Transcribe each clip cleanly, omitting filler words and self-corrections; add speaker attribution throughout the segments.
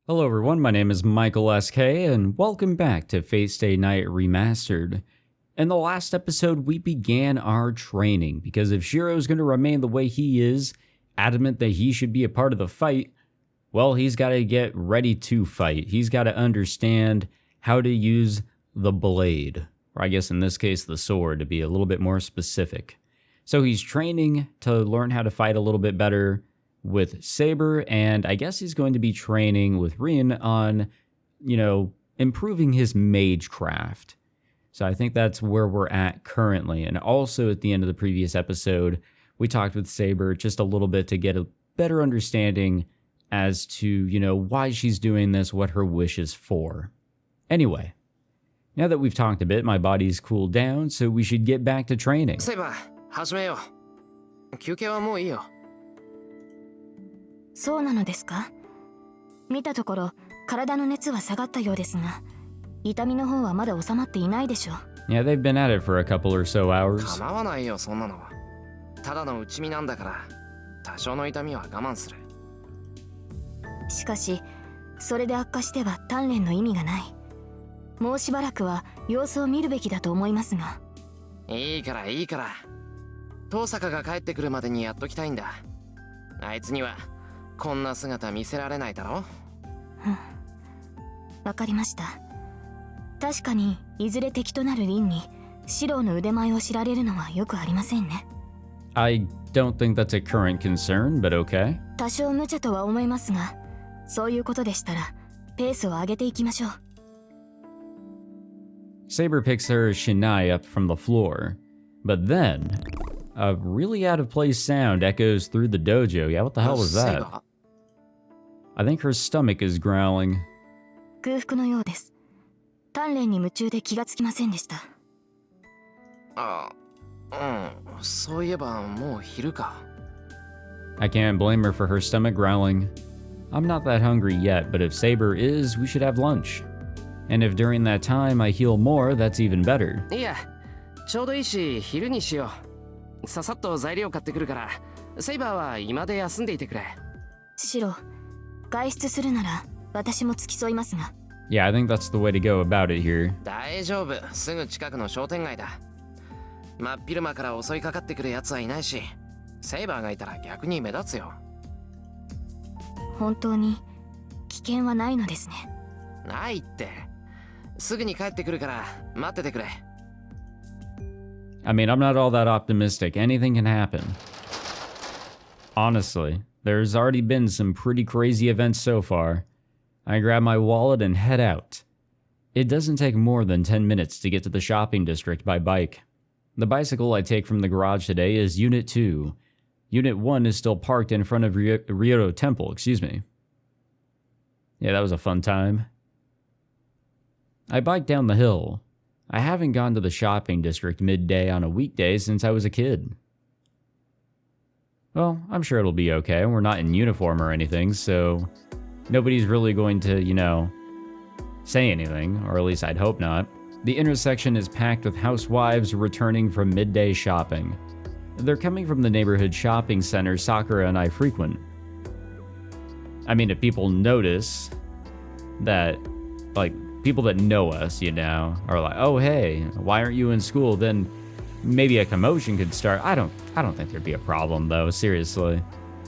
Speaker 1: Hello everyone, my name is Michael SK, and welcome back to Fate Stay Night Remastered. In the last episode, we began our training, because if Shirou's going to remain the way he is, adamant that he should be a part of the fight, well, he's got to get ready to fight. He's got to understand how to use the blade, or I guess in this case the sword, to be a little bit more specific. So he's training to learn how to fight a little bit better with Saber, and I guess he's going to be training with Rin on, improving his magecraft. So I think that's where we're at currently. And also at the end of the previous episode, we talked with Saber just a little bit to get a better understanding as to, why she's doing this, what her wish is for. Anyway, now that we've talked a bit, my body's cooled down, so we should get back to training.
Speaker 2: Saber, 始めよう。休憩はもういいよ。
Speaker 3: そうなのですか？見たところ体の熱は下がったようですが、痛みの方はまだ収まっていないでしょう。
Speaker 1: Yeah, they've been at it for a couple or so hours.
Speaker 2: 構わないよ、そんなのは。ただの内身なんだから、多少の痛みは我慢する。
Speaker 3: しかし、それで悪化しては鍛錬の意味がない。もうしばらくは様子を見るべきだと思いますが。
Speaker 2: いいからいいから。遠坂が帰ってくるまでにやっときたいんだ。あいつにはこんな姿見せられないだろ。
Speaker 3: わかりました。確かにいずれ敵となる凛にシロウの腕前を知られるのはよくありませんね。
Speaker 1: I don't think that's a current concern, but okay.
Speaker 3: 多少無茶とは思いますが、そういうことでしたらペースを上げていきましょう。
Speaker 1: Saber picks her shinai up from the floor, but then a really out of place sound echoes through the dojo. Yeah, what the hell was that? I think her stomach is growling.
Speaker 3: 空腹のようです。鍛錬に夢中で気がつきませんでした。
Speaker 2: そういえばもう昼か。
Speaker 1: I can't blame her for her stomach growling. I'm not that hungry yet, but if Saber is, we should have lunch. And if during that time I heal more, that's even better.
Speaker 2: いや、ちょうどいいし昼にしよう。ささっと材料買ってくるから、セイバーは今で休んでいてくれ。
Speaker 3: シロ、外出するなら私も付き添いますが。
Speaker 1: Yeah, I think that's the way to go about it here.
Speaker 2: 大丈夫、すぐ近くの商店街だ。真っ昼間から襲いかかってくるやつはいないし、セイバーがいたら逆に目立つよ。
Speaker 3: 本当に危険はないのですね。
Speaker 2: ないって。すぐに帰ってくるから待っててくれ。
Speaker 1: I mean, I'm not all that optimistic. Anything can happen. Honestly, there's already been some pretty crazy events so far. I grab my wallet and head out. It doesn't take more than 10 minutes to get to the shopping district by bike. The bicycle I take from the garage today is Unit 2. Unit 1 is still parked in front of Ryoto Temple, excuse me. Yeah, that was a fun time. I bike down the hill. I haven't gone to the shopping district midday on a weekday since I was a kid. Well, I'm sure it'll be okay. We're not in uniform or anything, so nobody's really going to, say anything, or at least I'd hope not. The intersection is packed with housewives returning from midday shopping. They're coming from the neighborhood shopping center Sakura and I frequent. I mean, if people notice that, people that know us, are like, oh, hey, why aren't you in school? Then maybe a commotion could start. I don't think there'd be a problem, though, seriously.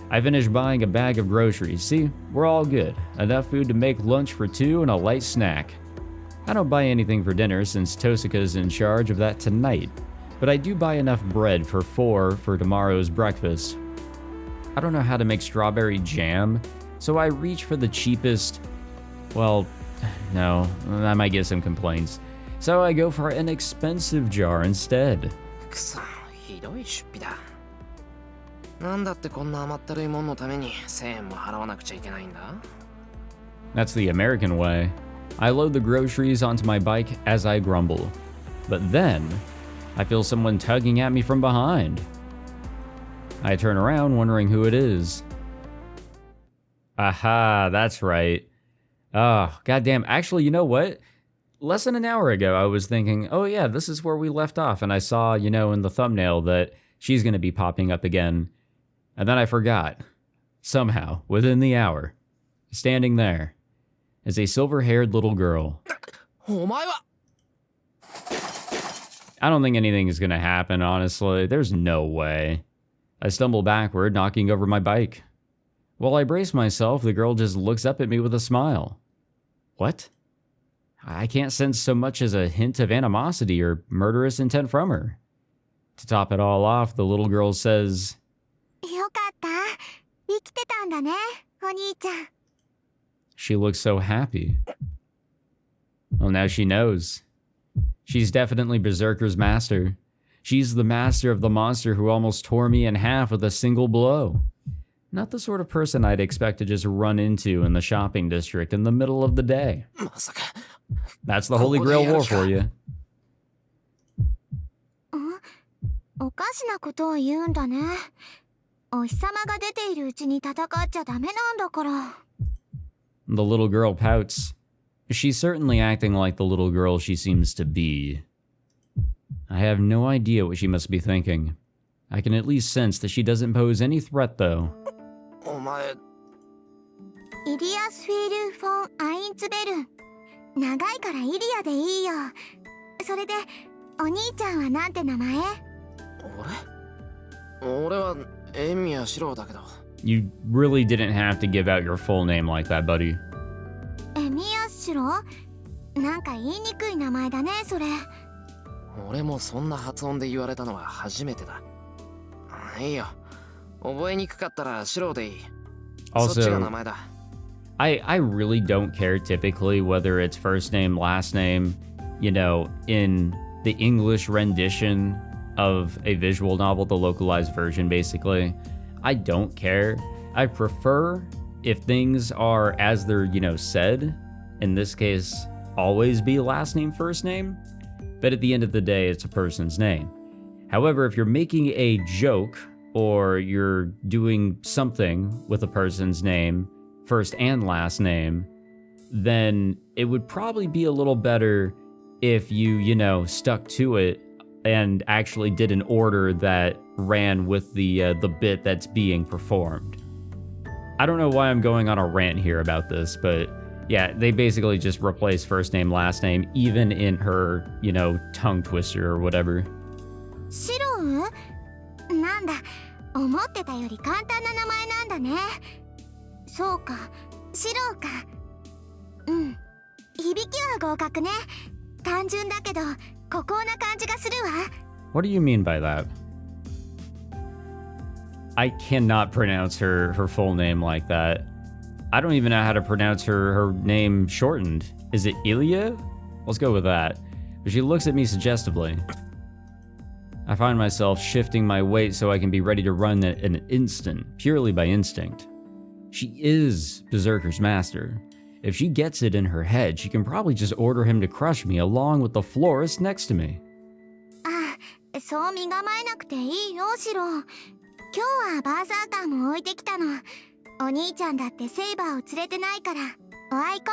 Speaker 1: I finished buying a bag of groceries. See, we're all good. Enough food to make lunch for 2 and a light snack. I don't buy anything for dinner since Tosaka's in charge of that tonight, but I do buy enough bread for 4 for tomorrow's breakfast. I don't know how to make strawberry jam, so I reach for the cheapest, no, I might get some complaints. So I go for an expensive jar instead.
Speaker 2: くそ、ひどい出費だ。なんだってこんな甘ったるいもんのために1000円も払わなくちゃいけないんだ?
Speaker 1: That's the American way. I load the groceries onto my bike as I grumble. But then, I feel someone tugging at me from behind. I turn around wondering who it is. Aha, that's right. Oh, goddamn. Actually, you know what? Less than an hour ago, I was thinking, oh yeah, this is where we left off. And I saw, in the thumbnail that she's going to be popping up again. And then I forgot. Somehow, within the hour. Standing there. is a silver-haired little girl.
Speaker 2: お前は
Speaker 1: I don't think anything is going to happen, honestly. There's no way. I stumble backward, knocking over my bike. While I brace myself, the girl just looks up at me with a smile. What? I can't sense so much as a hint of animosity or murderous intent from her. To top it all off, the little girl says,
Speaker 3: よかった。生きてたんだね、お兄ちゃん。
Speaker 1: She looks so happy. Well, now she knows. She's definitely Berserker's master. She's the master of the monster who almost tore me in half with a single blow. Not the sort of person I'd expect to just run into in the shopping district in the middle of the day.
Speaker 2: まさか
Speaker 1: That's the Holy Grail War for you.
Speaker 3: おかしなことを言うんだね。お日様が出ているうちに戦っちゃダメなんだから。
Speaker 1: The little girl pouts. She's certainly acting like the little girl she seems to be. I have no idea what she must be thinking. I can at least sense that she doesn't pose any threat, though.
Speaker 2: お前
Speaker 3: イリアスフィール・フォン・アインツベルン。長いからイリアでいいよ。それで、お兄ちゃんはなんて名前？
Speaker 2: 俺はエミヤシロウだけど。
Speaker 1: You really didn't have to give out your full name like that, buddy.
Speaker 3: エミヤシロ？なんか言いにくい名前だね、それ。
Speaker 2: 俺もそんな発音で言われたのは初めてだ。いいよ。覚えにくかったらシロウでいい。そっちが名前だ。
Speaker 1: I really don't care typically whether it's first name, last name, you know, in the English rendition of a visual novel, the localized version, basically. I don't care. I prefer if things are as they're, you know, said. In this case, always be last name, first name. But at the end of the day, it's a person's name. However, if you're making a joke or you're doing something with a person's name, first and last name, then it would probably be a little better if you know, stuck to it and actually did an order that ran with the bit that's being performed. I don't know why I'm going on a rant here about this, but yeah, they basically just replace first name, last name, even in her, you know, tongue twister or whatever.
Speaker 3: シロウ？なんだ、思ってたより簡単な名前なんだね。そうか、シロウか。うん、響きは合格ね。単純だけど、孤高な感じがするわ。
Speaker 1: What do you mean by that? I cannot pronounce her full name like that. I don't even know how to pronounce her name shortened. Is it Illya? Let's go with that. But she looks at me suggestively. I find myself shifting my weight so I can be ready to run in an instant, purely by instinct. She is Berserker's master. If she gets it in her head, she can probably just order him to crush me along with the florist next to me.
Speaker 3: ああ、そう身構えなくていいよ、シロウ。今日はバーサーカーも置いてきたの。お兄ちゃんだってセイバーを連れてないから、おあいこ。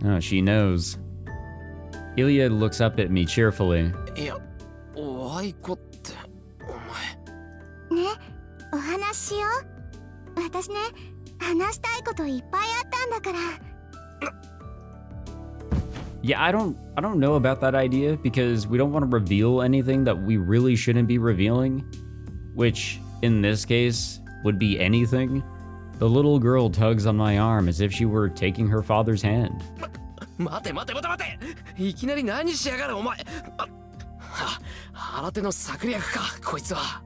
Speaker 1: Oh, she knows. Illya looks up at me cheerfully.
Speaker 2: いや、おあいこって、お前。
Speaker 3: ね、お話しよう。私ね、話したいこといっぱいあったんだから。
Speaker 1: Yeah, I don't know about that idea because we don't want to reveal anything that we really shouldn't be revealing, which in this case would be anything. The little girl tugs on my arm as if she were taking her father's hand.
Speaker 2: 待て待て待て待て、いきなり何しやがるお前。新手の策略か、こいつは。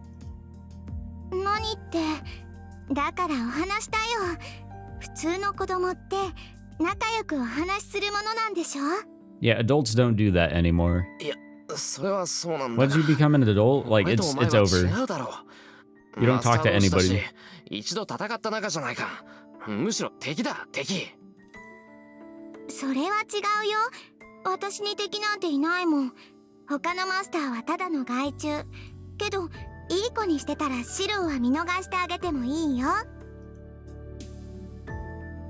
Speaker 3: 何って、だからお話したよ。普通の子供って仲良くお話しするものなんでしょ？
Speaker 1: Yeah, adults don't do that anymore.
Speaker 2: いや、それはそうなんだ。
Speaker 1: Once you become an adult, like it's over. You don't talk to anybody.
Speaker 2: 一度戦った仲じゃないか。むしろ敵だ、敵。
Speaker 3: それは違うよ。私に敵なんていないもん。他のマスターはただの害虫。けど、いい子にしてたらシロウは見逃してあげてもいいよ。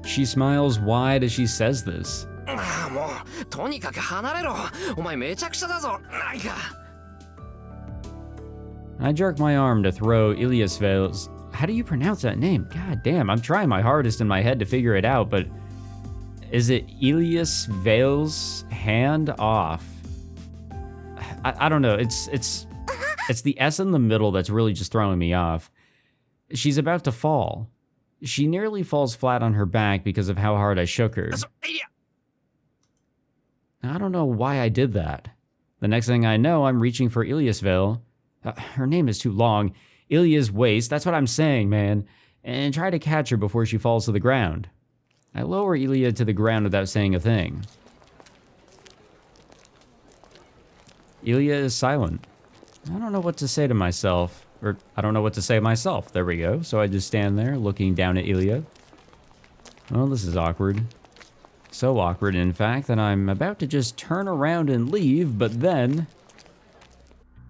Speaker 1: She smiles wide as she says this.
Speaker 2: もう、とにかく離れろ。お前めちゃくちゃだぞ。何か。
Speaker 1: I jerk my arm to throw Ilyasvel's. How do you pronounce that name? God damn, I'm trying my hardest in my head to figure it out, but Is it Illya's Veil's hand off? I don't know. It's the S in the middle that's really just throwing me off. She's about to fall. She nearly falls flat on her back because of how hard I shook her. I don't know why I did that. The next thing I know, I'm reaching for Illya's Veil. Her name is too long. Illya's waist, that's what I'm saying, man. And try to catch her before she falls to the ground. I lower Illya to the ground without saying a thing. Illya is silent. I don't know what to say to myself. Or, I don't know what to say myself. There we go. So I just stand there, looking down at Illya. Well, this is awkward. So awkward, in fact, that I'm about to just turn around and leave, but then...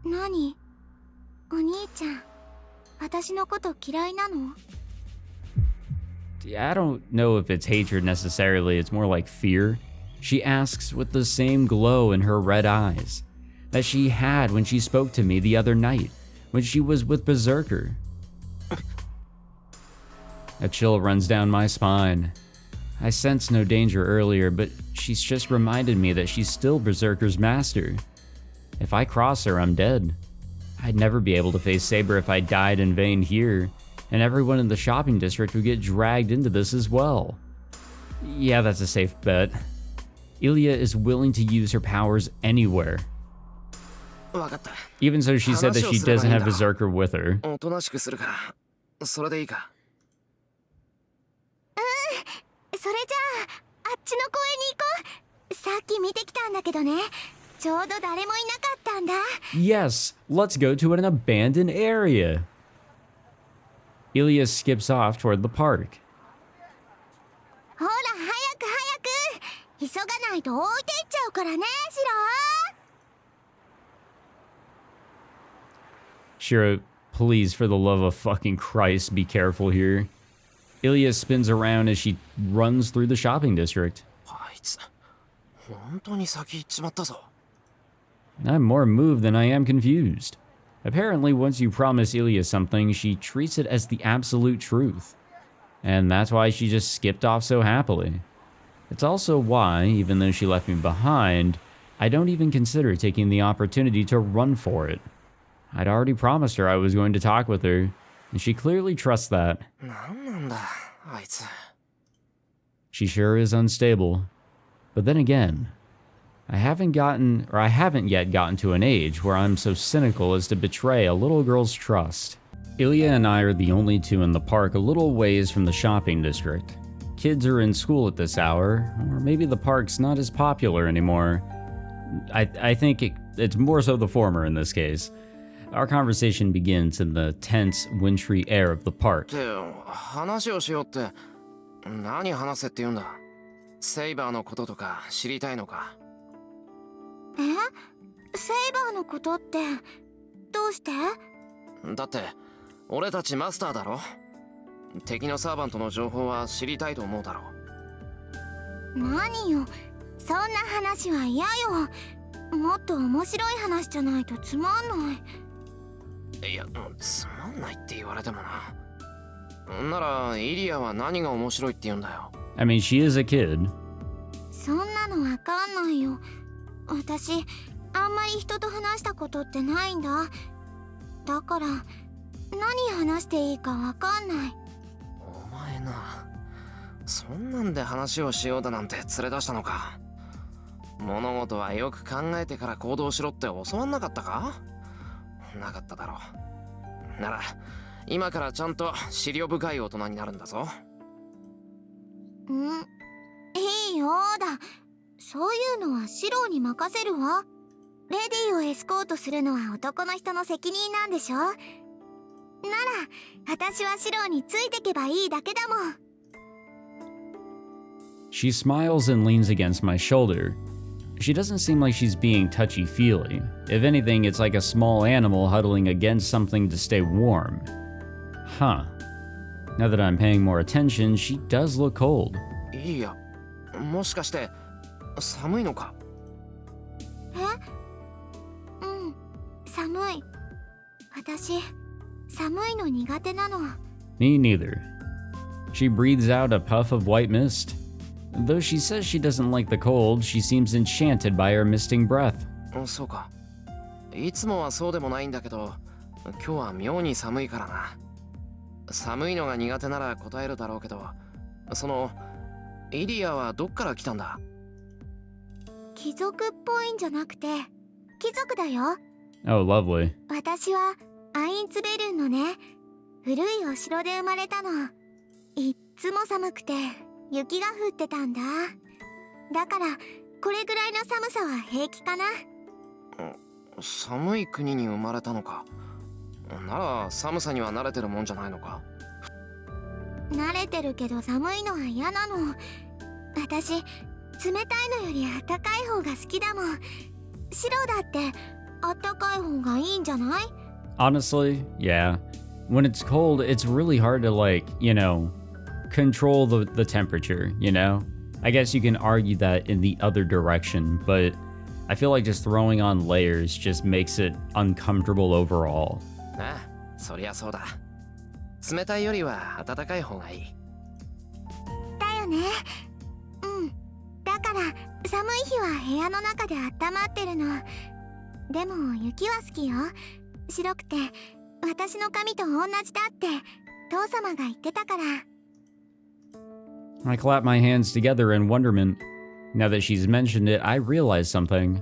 Speaker 3: Nani? Oni-chan, watashi no koto kirai nano?
Speaker 1: I don't know if it's hatred necessarily, it's more like fear. She asks with the same glow in her red eyes that she had when she spoke to me the other night, when she was with Berserker. A chill runs down my spine. I sensed no danger earlier, but she's just reminded me that she's still Berserker's master. If I cross her, I'm dead. I'd never be able to face Saber if I died in vain here, and everyone in the shopping district would get dragged into this as well. Yeah, that's a safe bet. Illya is willing to use her powers anywhere. Even so, she said that she doesn't have Berserker with her.
Speaker 3: それじゃあ、あっちの公園に行こう。さっき見てきたんだけどね。ちょうど誰もいなかったんだ。
Speaker 1: Yes, let's go to an abandoned area. Illya skips off toward the park.
Speaker 3: ほら、早く早く。急がないと置いていっちゃうからね、シロ。
Speaker 1: Shirou, please, for the love of fucking Christ, be careful here. Illya spins around as she runs through the shopping district. I'm more moved than I am confused. Apparently, once you promise Illya something, she treats it as the absolute truth. And that's why she just skipped off so happily. It's also why, even though she left me behind, I don't even consider taking the opportunity to run for it. I'd already promised her I was going to talk with her, and she clearly trusts that. She sure is unstable. But then again, I haven't yet gotten to an age where I'm so cynical as to betray a little girl's trust. Illya and I are the only two in the park a little ways from the shopping district. Kids are in school at this hour, or maybe the park's not as popular anymore. I think it's more so the former in this case. Our conversation begins in the tense, wintry air of the park.
Speaker 2: 話をしようって、何話せって言うんだ。セイバーのこととか知りたいのか。
Speaker 3: え？セイバーのことって、どうして？
Speaker 2: だって、俺たちマスターだろ。敵のサーバントの情報は知りたいと思うだろう。
Speaker 3: 何よ、そんな話は嫌よ。もっと面白い話じゃないとつまんない。
Speaker 2: いや、つまんないって言われてもな。なら、イリアは何が面白いって言うんだよ。
Speaker 1: I mean, she is a kid.
Speaker 3: そんなのわかんないよ。私、あんまり人と話したことってないんだ。だから、何話していいかわかんない。
Speaker 2: お前な、そんなんで話をしようだなんて連れ出したのか。物事はよく考えてから行動しろって教わんなかったか？なかっただろう。なら、今からちゃんと思慮深い大人になるんだぞ。
Speaker 3: いいよだ。そういうのはシローに任せるわ。レディーをエスコートするのは男の人の責任なんでしょ。なら、私はシローについてけばいいだけだもん。
Speaker 1: She smiles and leans against my shoulder. She doesn't seem like she's being touchy-feely. If anything, it's like a small animal huddling against something to stay warm. Huh. Now that I'm paying more attention, she does look cold.
Speaker 2: いや、もしかして寒いのか？
Speaker 3: 寒い。私、寒いの苦手なの。
Speaker 1: Me neither. She breathes out a puff of white mist. Though she says she doesn't like the cold, she seems enchanted by her misting breath.
Speaker 2: そうか。いつもはそうでもないんだけど、今日は妙に寒いからな。寒いのが苦手なら答えるだろうけど、イリアはどっから来たんだ？
Speaker 3: 貴族っぽいんじゃなくて、貴族だよ。
Speaker 1: Oh, lovely.
Speaker 3: 私はアインツベルンのね、古いお城で生まれたの。いっつも寒くて雪が降ってたんだ。だからこれぐらいの寒さは平気かな。
Speaker 2: 寒い国に生まれたのか。なら寒さには慣れてるもんじゃないのか？
Speaker 3: 慣れてるけど寒いのは嫌なの。私冷たいのよりあったかい方が好きだもん。白だってあったかい方がいいんじゃない？
Speaker 1: Honestly, yeah. When it's cold, it's really hard to, control the temperature, you know? I guess you can argue that in the other direction, but I feel like just throwing on layers just makes it uncomfortable overall.
Speaker 2: ああ、そりゃそうだ。冷たいよりは暖かい方がいい。
Speaker 3: だよね。うん。だから寒い日は部屋の中で温まってるの。でも雪は好きよ。白くて私の髪と同じだって父様が言ってたから。
Speaker 1: I clap my hands together in wonderment. Now that she's mentioned it, I realize something.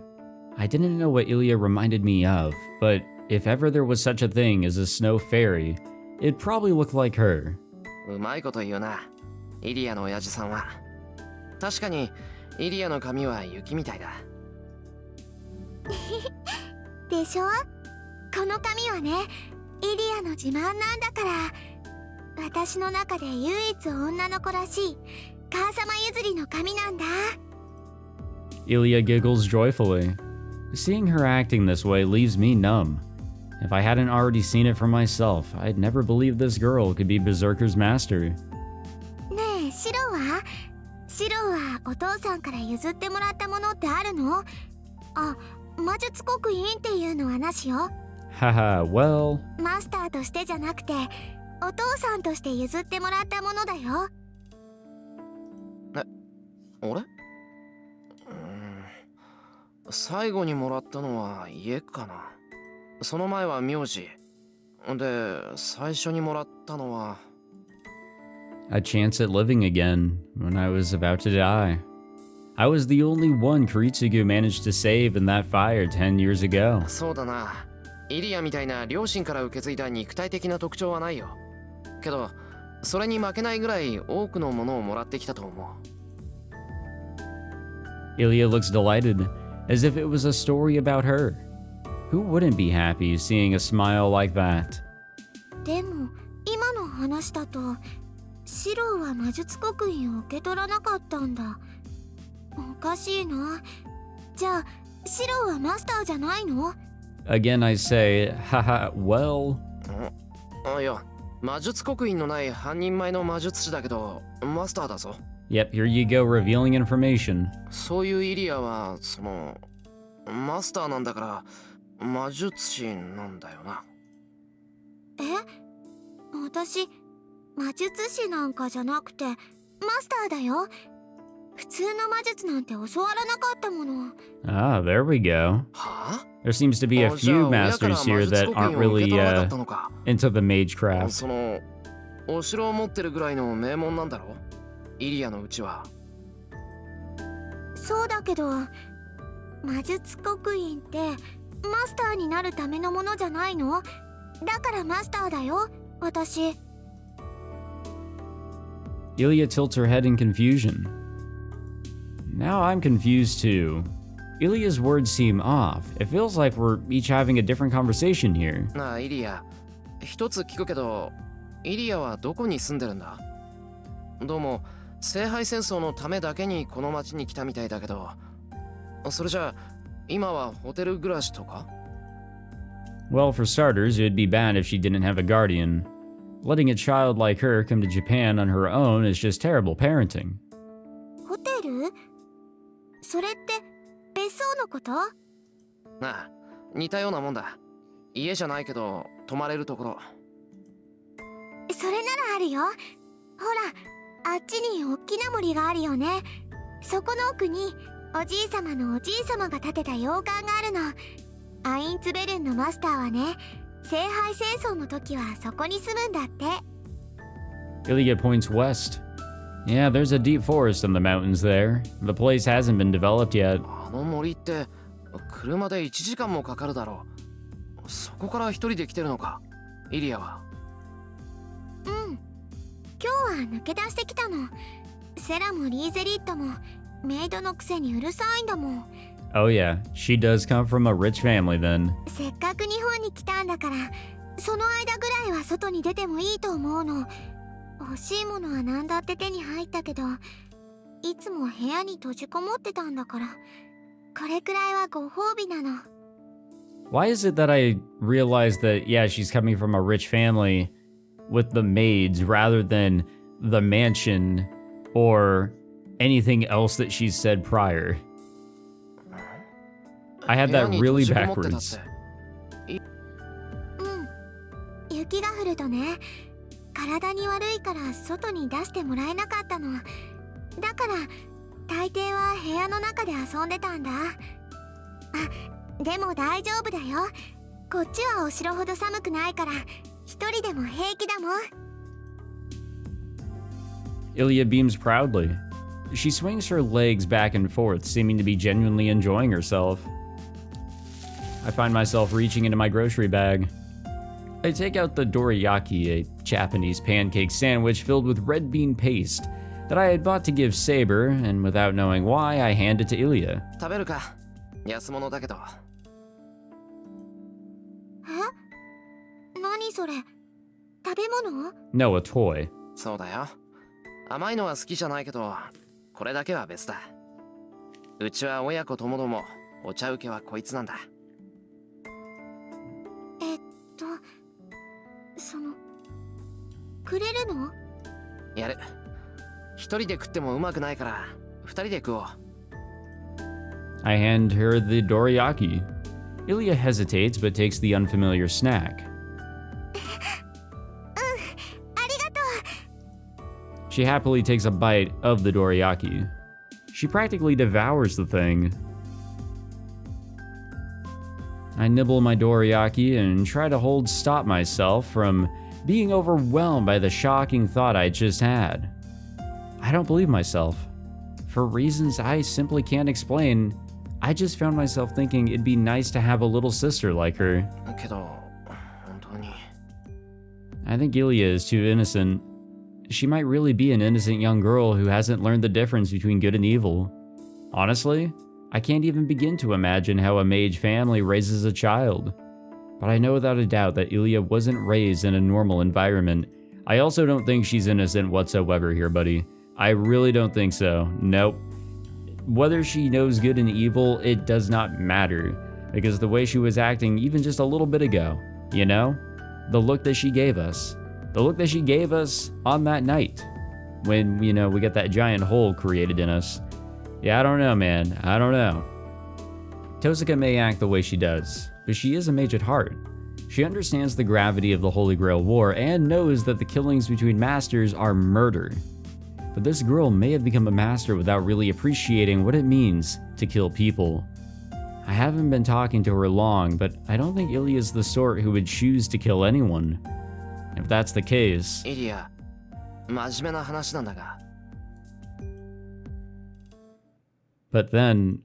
Speaker 1: I didn't know what Illya reminded me of, but if ever there was such a thing as a snow fairy, it'd probably look like her.
Speaker 2: うまいこと言うな、イリアの親父さんは。確かにイリアの髪は雪みたいだ。
Speaker 3: でしょ？この髪はね、イリアの自慢なんだから。私の中で唯一女の子らしい母様譲りの髪なんだ。
Speaker 1: Illya giggles joyfully. Seeing her acting this way leaves me numb. If I hadn't already seen it for myself, I'd never believe this girl could be Berserker's master.
Speaker 3: ねえ、シロは？シロはお父さんから譲ってもらったものってあるの？あ、魔術刻印っていうのはなしよ。
Speaker 1: Haha, well...
Speaker 3: マスターとしてじゃなくて、お父さんとして譲ってもらったものだよ。
Speaker 2: 俺？最後にもらったのは家かな。その前は名字。で、最初にもらったのは
Speaker 1: A chance at living again when I was about to die. I was the only one Kiritsugu managed to save in that fire 10 years ago.
Speaker 2: そうだな。イリアみたいな両親から受け継いだ肉体的な特徴はないよ。けど、それに負けないぐらい多くのものをもらってきたと思う。
Speaker 1: Illya looks delighted, as if it was a story about her. Who wouldn't be happy seeing a smile like that?
Speaker 3: でも、今の話だと、シロは魔術刻印を受け取らなかったんだ。おかしいな。じゃあ、シロはマスターじゃないの？
Speaker 1: Again I say, haha, well...
Speaker 2: いや、魔術刻印のない半人前の魔術師だけど、マスターだぞ。
Speaker 1: Yep, here you go, revealing information.
Speaker 2: そういうイリアは、マスターなんだから、魔術師なんだよな。
Speaker 3: え？私、魔術師なんかじゃなくて、マスターだよ。普通の魔術なんて教わらなかったもの。
Speaker 1: Ah, there we go.
Speaker 2: はあ？
Speaker 1: There seems to be a few masters here that aren't really, into the magecraft.
Speaker 2: お城を持ってるぐらいの名門なんだろ？イリアのうちは。
Speaker 3: そうだけど、魔術刻印ってマスターになるためのものじゃないの？だからマスターだよ、私。
Speaker 1: Illya tilts her head in confusion. Now I'm confused too. Ilya's words seem off. It feels like we're each having a different conversation here.
Speaker 2: なあ、イリア。一つ聞くけど、イリアはどこに住んでるんだ？どうも、聖杯戦争のためだけにこの町に来たみたいだけど、それじゃあ、今はホテル暮らしとか？
Speaker 1: Well, for starters, it'd be bad if she didn't have a guardian. Letting a child like her come to Japan on her own is just terrible parenting.
Speaker 3: ホテル？それって別荘のこと？
Speaker 2: ああ、似たようなもんだ。家じゃないけど、泊まれるところ。
Speaker 3: それならあるよ。ほら、あっちに大きな森があるよね。そこの奥におじいさまのおじいさまが建てた洋館があるの。アインツベルンのマスターはね、聖杯戦争の時はそこに住むんだって。
Speaker 1: Illya points west. Yeah, there's a deep forest in the mountains there. The place hasn't been developed yet.
Speaker 2: あの森って車で1時間もかかるだろう。そこから一人で来てるのか、イリアは。
Speaker 3: うん、今日は抜け出してきたの。セラもリーゼリットもメイドのくせにうるさいんだもん。
Speaker 1: Oh yeah, she does come from a rich family then.
Speaker 3: せっかく日本に来たんだから、その間ぐらいは外に出てもいいと思うの。欲しいものは何だって手に入ったけど、いつも部屋に閉じこもってたんだから、これくらいはご褒美なの。
Speaker 1: Why is it that I realized that, yeah, she's coming from a rich family with the maids rather than the mansion or anything else that she's said prior? I have that really backwards.
Speaker 3: うん、雪が降るとね、体に悪いから外に出してもらえなかったの。だから大抵は部屋の中で遊んでたんだ。あ、でも大丈夫だよ。こっちはお城ほど寒くないから一人でも平気だもん。
Speaker 1: Illya beams proudly. She swings her legs back and forth, seeming to be genuinely enjoying herself. I find myself reaching into my grocery bag. I take out the dorayaki, a Japanese pancake sandwich filled with red bean paste that I had bought to give Saber, and without knowing why, I hand it to Illya.
Speaker 2: 食べるか、安物だけど。
Speaker 3: え？何それ？食べ物？
Speaker 1: No, a toy.
Speaker 2: そうだよ。甘いのは好きじゃないけど、これだけは別だ。うちは親子ともども、お茶受けはこいつなんだ。
Speaker 3: くれるの？
Speaker 2: やる。一人で食ってもうまくないから、二人で食おう。
Speaker 1: I hand her the dorayaki. Illya hesitates but takes the unfamiliar snack.
Speaker 3: ありがとう。
Speaker 1: She happily takes a bite of the dorayaki. She practically devours the thing. I nibble my dorayaki and try to stop myself from being overwhelmed by the shocking thought I just had. I don't believe myself. For reasons I simply can't explain, I just found myself thinking it'd be nice to have a little sister like her.
Speaker 2: けど、本当に。
Speaker 1: I think Illya is too innocent. She might really be an innocent young girl who hasn't learned the difference between good and evil. Honestly, I can't even begin to imagine how a mage family raises a child. But I know without a doubt that Illya wasn't raised in a normal environment. I also don't think she's innocent whatsoever here, buddy. I really don't think so. Nope. Whether she knows good and evil, it does not matter. Because the way she was acting even just a little bit ago, you know? The look that she gave us. The look that she gave us on that night. When, you know, we got that giant hole created in us. Yeah, I don't know, man. I don't know. Tosuka may act the way she does, but she is a mage at heart. She understands the gravity of the Holy Grail War and knows that the killings between masters are murder. But this girl may have become a master without really appreciating what it means to kill people. I haven't been talking to her long, but I don't think Illya is the sort who would choose to kill anyone. If that's the case...
Speaker 2: イリア、真面目な話なんだが。
Speaker 1: But then,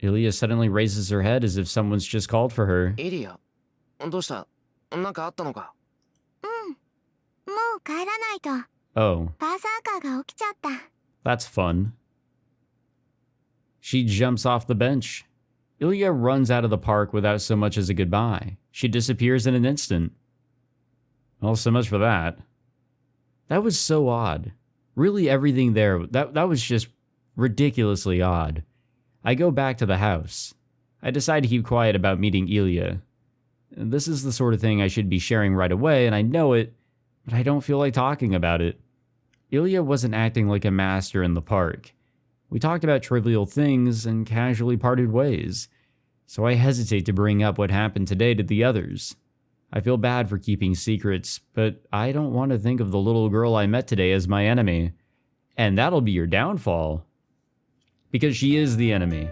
Speaker 1: Illya suddenly raises her head as if someone's just called for her.
Speaker 2: イリア、どうした？なんかあったのか？
Speaker 3: もう帰らないと。
Speaker 1: Oh.
Speaker 3: バーサーカーが起きちゃった。
Speaker 1: That's fun. She jumps off the bench. Illya runs out of the park without so much as a goodbye. She disappears in an instant. Well, so much for that. That was so odd. Really, everything there, that was just ridiculously odd. I go back to the house. I decide to keep quiet about meeting Illya. This is the sort of thing I should be sharing right away, and I know it, but I don't feel like talking about it. Illya wasn't acting like a master in the park. We talked about trivial things and casually parted ways, so I hesitate to bring up what happened today to the others. I feel bad for keeping secrets, but I don't want to think of the little girl I met today as my enemy. And that'll be your downfall. Because she is the enemy.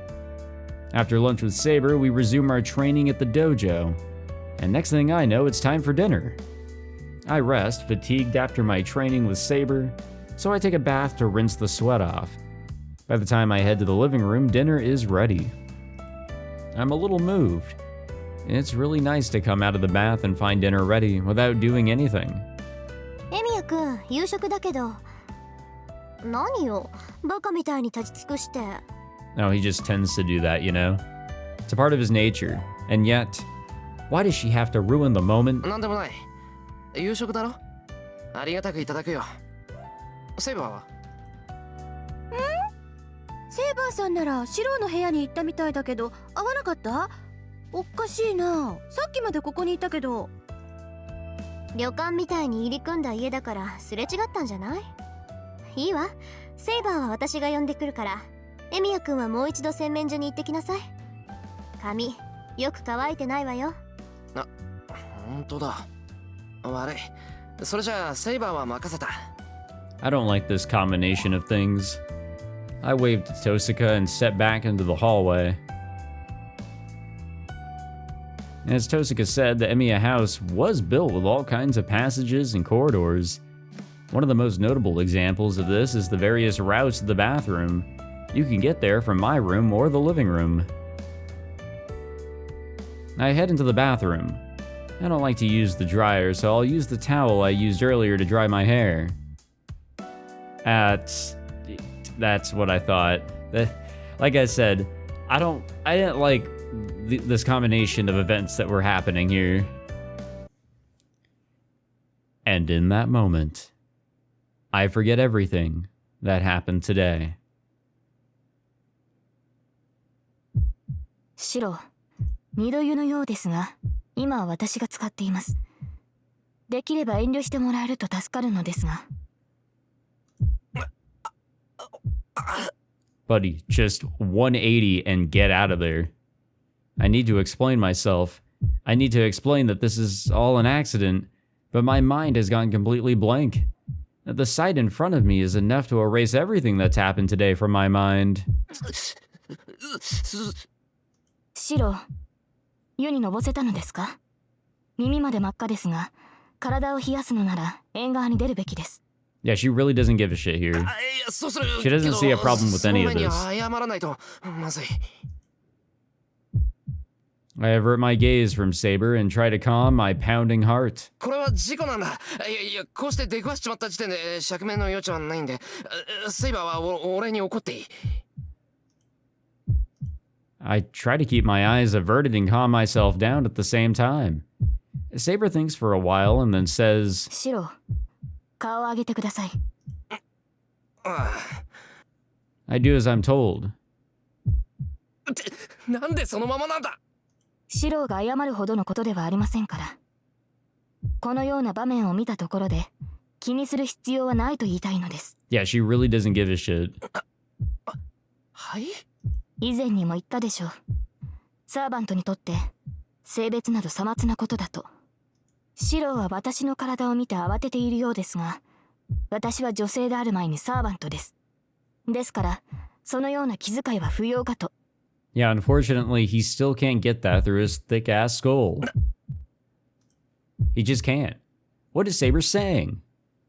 Speaker 1: After lunch with Saber, we resume our training at the dojo. And next thing I know, it's time for dinner. I rest, fatigued after my training with Saber, so I take a bath to rinse the sweat off. By the time I head to the living room, dinner is ready. I'm a little moved. It's really nice to come out of the bath and find dinner ready without doing anything.
Speaker 3: エミヤ君、夕食だけど。何よ、バカみたいに立ち尽くして。
Speaker 1: No, he just tends to do that, you know? It's a part of his nature. And yet, why does she have to ruin the moment?
Speaker 2: なんでもない。夕食だろ。ありがたくいただくよ。セイバーは？
Speaker 4: セイバーさんならシローの部屋に行ったみたいだけど、会わなかった？おかしいな。さっきまでここにいたけど。
Speaker 3: 旅館みたいに入り組んだ家だからすれ違ったんじゃない？いいわ。セイバーは私が呼んでくるから。エミヤ君はもう一度洗面所に行ってきなさい。髪、よく乾いてないわよ。
Speaker 2: あ、本当だ。悪い。それじゃあセイバーは任せた。
Speaker 1: I don't like this combination of things. I waved to Tosaka and stepped back into the hallway. As Tosaka said, the Emiya house was built with all kinds of passages and corridors. One of the most notable examples of this is the various routes to the bathroom. You can get there from my room or the living room. I head into the bathroom. I don't like to use the dryer, so I'll use the towel I used earlier to dry my hair. That's what I thought. Like I said, I didn't like this combination of events that were happening here. And in that moment, I forget everything that happened today.
Speaker 4: シロ、二度湯のようですが、今は私が使っています。できれば遠慮してもらえると助かるのですが。
Speaker 1: Buddy, just 180 and get out of there. I need to explain myself. I need to explain that this is all an accident, but my mind has gone completely blank. The sight in front of me is enough to erase everything that's happened today from my mind.
Speaker 4: シロ、湯にのぼせたのですか？耳まで真っ赤ですが、体を冷やすのなら縁側に出るべきです。
Speaker 1: Yeah, she really doesn't give a shit here. She doesn't see a problem with any of this. I avert my gaze from Saber and try to calm my pounding heart.
Speaker 2: これは事故なんだ。いや、こうして出くわしちまった時点で釈明の余地はないんで、セイバーは俺に怒っていい。
Speaker 1: I try to keep my eyes averted and calm myself down at the same time. Saber thinks for a while and then says,
Speaker 4: シロ、顔を上げてください。
Speaker 1: I do as I'm told.
Speaker 2: なんでそのままなんだ。
Speaker 4: シロが謝るほどのことではありませんから。このような場面を見たところで気にする必要はないと言いたいのです。
Speaker 1: Yeah, she really doesn't give a shit.
Speaker 2: はい？
Speaker 4: 以前にも言ったでしょう。サーバントにとって性別などさまつなことだと。シロは私の体を見て慌てているようですが、私は女性である前にサーバントです。ですから、そのような気遣いは不要かと。
Speaker 1: Yeah, unfortunately, he still can't get that through his thick-ass skull. He just can't. What is Saber saying?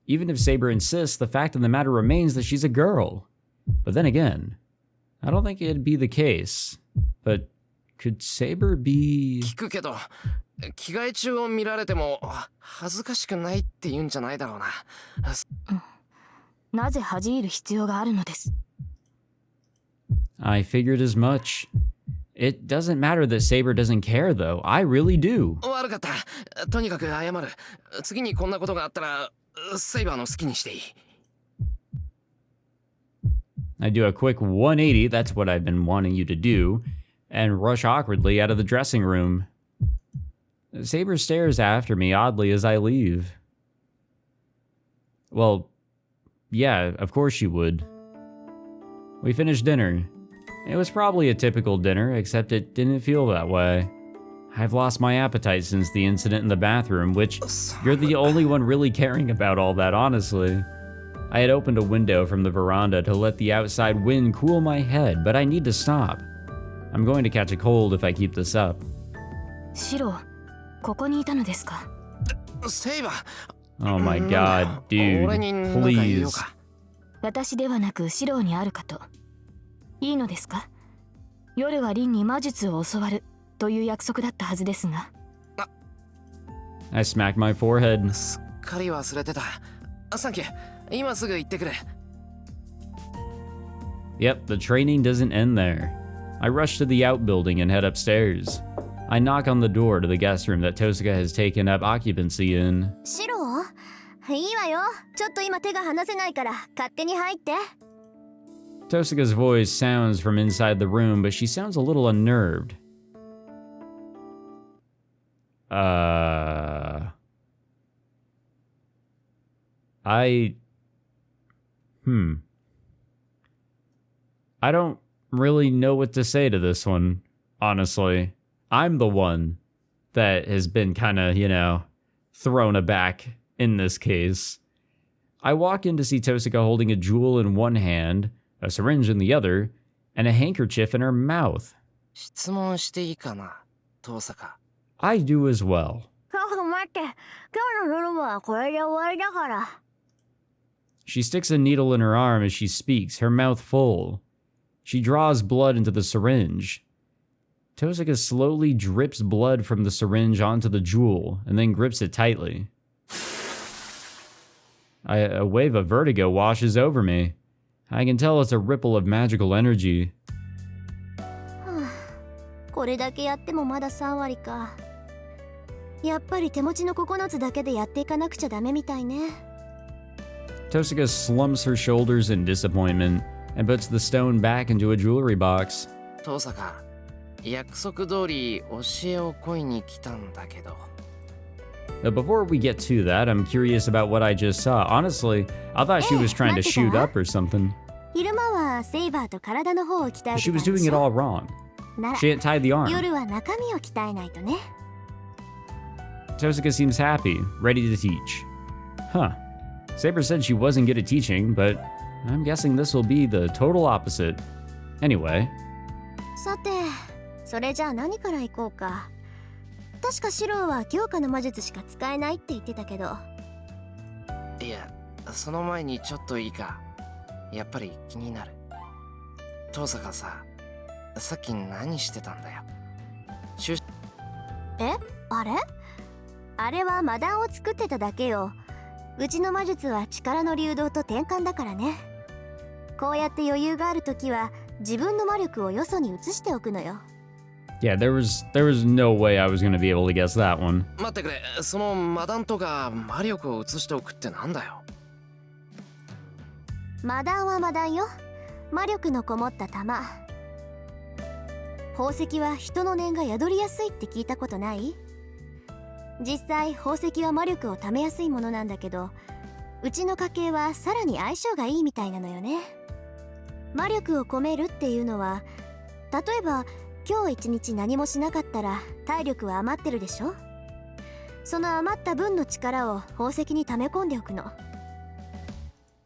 Speaker 1: Even if Saber insists, the fact of the matter remains that she's a girl. But then again, I don't think it'd be the case. But could Saber be...
Speaker 2: 聞くけど、着替え中を見られても恥ずかしくないって言うんじゃないだろうな。
Speaker 4: なぜ恥じる必要があるのです。
Speaker 1: I figured as much. It doesn't matter that Saber doesn't care, though. I really do.
Speaker 2: 悪かった。とにかく謝る。次にこんなことがあったら、セイバーの好きにしていい。
Speaker 1: I do a quick 180, that's what I've been wanting you to do, and rush awkwardly out of the dressing room. Saber stares after me oddly as I leave. Well, yeah, of course she would. We finished dinner. It was probably a typical dinner, except it didn't feel that way. I've lost my appetite since the incident in the bathroom, which you're the only one really caring about all that, honestly. I had opened a window from the veranda to let the outside wind cool my head, but I need to stop. I'm going to catch a cold if I keep this up.
Speaker 4: シロ、ここにいたのですか？
Speaker 2: セイバ
Speaker 1: Oh my
Speaker 2: なんだ
Speaker 1: god, dude,
Speaker 2: 俺に何か言う
Speaker 1: please.
Speaker 2: よか。
Speaker 4: 私ではなくシロにあるかと。いいのですか？夜はリンに魔術を教わるという約束だったはずですが。
Speaker 1: I smacked my forehead.
Speaker 2: すっかり忘れてた。サンキュー。今すぐ行ってくれ。
Speaker 1: Yep, the training doesn't end there. I rush to the outbuilding and head upstairs. I knock on the door to the guest room that Tosuka has taken up occupancy in.
Speaker 3: シロいいわよ。ちょっと今手が離せないから勝手に入って。
Speaker 1: Tosuka's voice sounds from inside the room, but she sounds a little unnerved. I don't really know what to say to this one, honestly. I'm the one that has been kind of, thrown aback in this case. I walk in to see Tosuka holding a jewel in one hand, a syringe in the other, and a handkerchief in her mouth.
Speaker 2: 質問していいかな、遠坂。
Speaker 1: I do as well.
Speaker 3: 待って、今日の夜はこれで終わりだから。
Speaker 1: She sticks a needle in her arm as she speaks, her mouth full. She draws blood into the syringe. Tosuka slowly drips blood from the syringe onto the jewel and then grips it tightly. A wave of vertigo washes over me. I can tell it's a ripple of magical energy.
Speaker 3: これだけやってもまだ3割か。やっぱり手持ちの9つだけでやっていかなくちゃダメみたいね。
Speaker 1: Tosuka slumps her shoulders in disappointment and puts the stone back into a jewelry box.
Speaker 2: 遠坂、約束通り教えを恋に来たんだけど。
Speaker 1: Now, before we get to that, I'm curious about what I just saw. Honestly, I thought she was trying to shoot up or something.
Speaker 3: 昼間はセイバーと体の方を鍛えてたんでし
Speaker 1: She
Speaker 3: ょ。
Speaker 1: was doing it all wrong.
Speaker 3: なら
Speaker 1: She hadn't tied the arm.
Speaker 3: 夜は中身を鍛えないとね。
Speaker 1: Tosuka seems happy, ready to teach. Huh. Saber said she wasn't good at teaching, but I'm guessing this will be the total opposite. Anyway.
Speaker 3: さて、それじゃあ何から行こうか。確かシロは強化の魔術しか使えないって言ってたけど。
Speaker 2: いや、その前にちょっといいか。やっぱり気になる。遠坂さ、さっき何してたんだよ。
Speaker 3: え？あれ？あれは魔弾を作ってただけよ。うちの魔術は力の流動と転換だからね。こうやって余裕があるときは自分の魔力をよそに移しておくのよ。
Speaker 1: Yeah, there was no way I was going to be able to guess that one.
Speaker 2: 待ってくれ、その魔弾とか魔力を移しておくってなんだよ。
Speaker 3: 魔弾は魔弾よ。魔力のこもった玉。宝石は人の念が宿りやすいって聞いたことない？実際宝石は魔力を貯めやすいものなんだけど、うちの家系はさらに相性がいいみたいなのよね。魔力を込めるっていうのは、例えば今日一日何もしなかったら体力は余ってるでしょ。その余った分の力を宝石に溜め込んでおくの。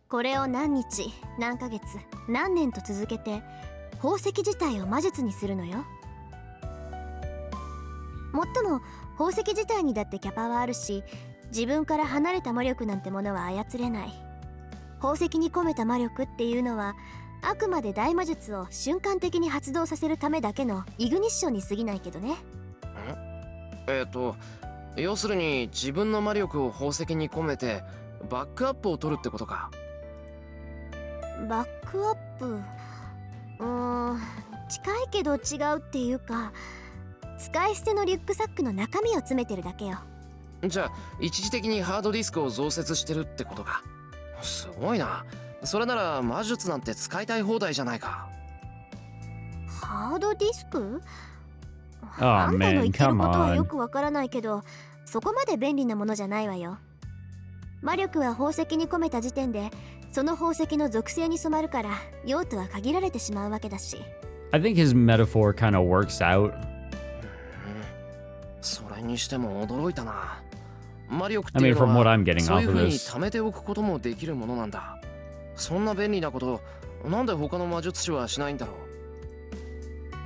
Speaker 3: これを何日、何ヶ月、何年と続けて宝石自体を魔術にするのよ。もっとも宝石自体にだってキャパはあるし、自分から離れた魔力なんてものは操れない。宝石に込めた魔力っていうのはあくまで大魔術を瞬間的に発動させるためだけのイグニッションに過ぎないけどね。
Speaker 2: 要するに自分の魔力を宝石に込めてバックアップを取るってことか。
Speaker 3: バックアップ、近いけど違うっていうか、使い捨てのリュックサックの中身を詰めてるだけよ。
Speaker 2: じゃあ一時的にハードディスクを増設してるってことか。すごいな。それなら魔術なんて使いたい放題じゃないか。
Speaker 3: ハードディスク？
Speaker 1: Oh
Speaker 3: あんたの
Speaker 1: man,
Speaker 3: 言ってる
Speaker 1: come
Speaker 3: ことはよ
Speaker 1: on.
Speaker 3: くわからないけど、そこまで便利なものじゃないわよ。魔力は宝石に込めた時点でその宝石の属性に染まるから用途は限られてしまうわけだし。
Speaker 1: I think his metaphor kind of works out.
Speaker 2: それにしても驚いたな。魔力って
Speaker 1: I
Speaker 2: い
Speaker 1: mean,
Speaker 2: うの
Speaker 1: from what
Speaker 2: は
Speaker 1: I'm getting
Speaker 2: そういう
Speaker 1: off
Speaker 2: 風
Speaker 1: of
Speaker 2: に
Speaker 1: this.
Speaker 2: 貯めておくこともできるものなんだ。そんな便利なことなんで他の魔術師はしないんだろう。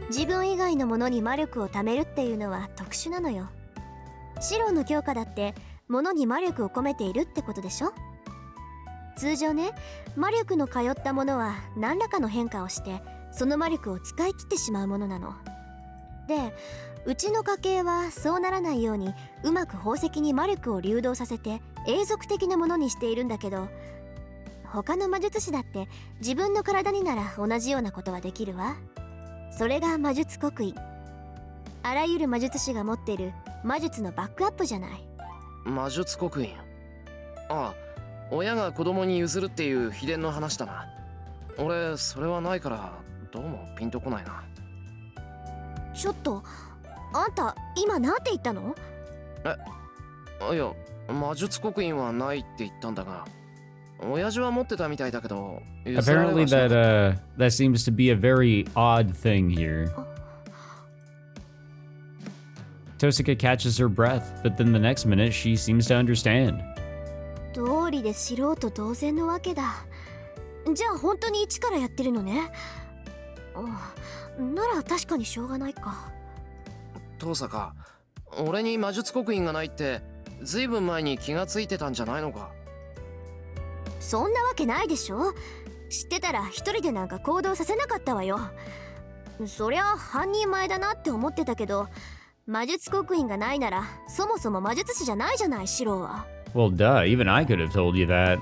Speaker 5: 自分以外のものに魔力を貯めるっていうのは特殊なのよ。シロウの強化だって物に魔力を込めているってことでしょ。通常ね、魔力の通ったものは何らかの変化をしてその魔力を使い切ってしまうものなので、うちの家系はそうならないようにうまく宝石に魔力を流動させて永続的なものにしているんだけど、他の魔術師だって自分の体になら同じようなことはできるわ。それが魔術刻印。あらゆる魔術師が持っている魔術のバックアップじゃない。
Speaker 2: 魔術刻印。ああ、親が子供に譲るっていう秘伝の話だな。俺それはないからどうもピンとこないな。
Speaker 5: ちょっとあんた今なんて言ったの？
Speaker 2: いや、魔術刻印はないって言ったんだが、親父は持ってたみたいだけど、譲られ
Speaker 1: Apparently
Speaker 2: はしなかった。
Speaker 1: that seems to be a very odd thing here. Tosuka catches her breath, but then the next minute she seems to understand.
Speaker 5: 道理で素人同然のわけだ。じゃあ本当に一からやってるのね。なら確かにしょうがないか。
Speaker 2: 父さか、俺に魔術刻印がないってずいぶん前に気がついてたんじゃないのか。
Speaker 5: そんなわけないでしょ。知ってたら一人でなんか行動させなかったわよ。そりゃ半人前だなって思ってたけど、魔術刻印がないならそもそも魔術師じゃないじゃない、シロウは。
Speaker 1: Well, duh, even I could have told you that.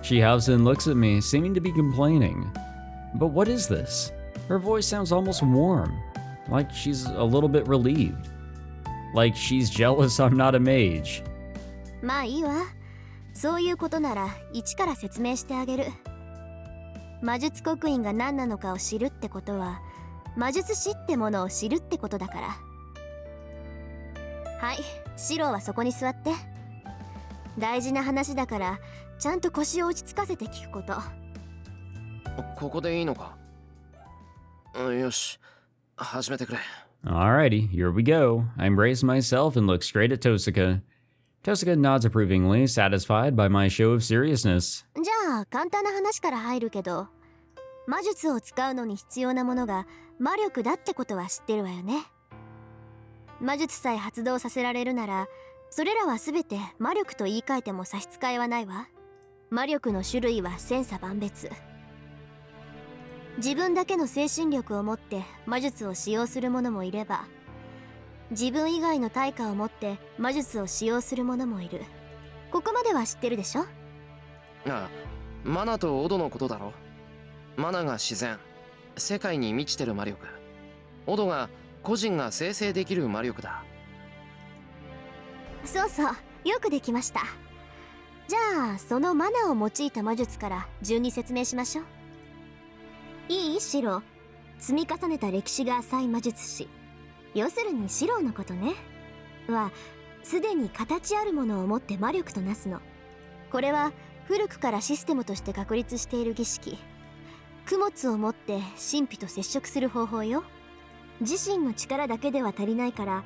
Speaker 1: She hops and looks at me, seeming to be complaining. But what is this? Her voice sounds almost warm, like she's a little bit relieved. Like she's jealous I'm not a mage.
Speaker 5: まあいいわ。そういうことなら一から説明してあげる。魔術刻印が何なのかを知るってことは、魔術師ってものを知るってことだから。はい、シロウはそこに座って。大事な話だからちゃんと腰を落ち着かせて聞くこと。
Speaker 2: ここでいいのか。よし、始めてくれ。
Speaker 1: Alrighty, here we go. I embrace myself and look straight at Tosuka. Tosuka nods approvingly, satisfied by my show of seriousness.
Speaker 5: じゃあ簡単な話から入るけど、魔術を使うのに必要なものが魔力だってことは知ってるわよね。魔術さえ発動させられるなら、それらは全て魔力と言い換えても差し支えはないわ。魔力の種類は千差万別。自分だけの精神力を持って魔術を使用する者もいれば、自分以外の対価を持って魔術を使用する者もいる。ここまでは知ってるでしょ。
Speaker 2: ああ、マナとオドのことだろ。マナが自然、世界に満ちてる魔力。オドが個人が生成できる魔力だ。
Speaker 5: そうそう、よくできました。じゃあそのマナを用いた魔術から順に説明しましょう。いい？シロウ。積み重ねた歴史が浅い魔術師、要するにシロウのことね。はすでに形あるものを持って魔力となすの。これは古くからシステムとして確立している儀式。供物を持って神秘と接触する方法よ。自身の力だけでは足りないから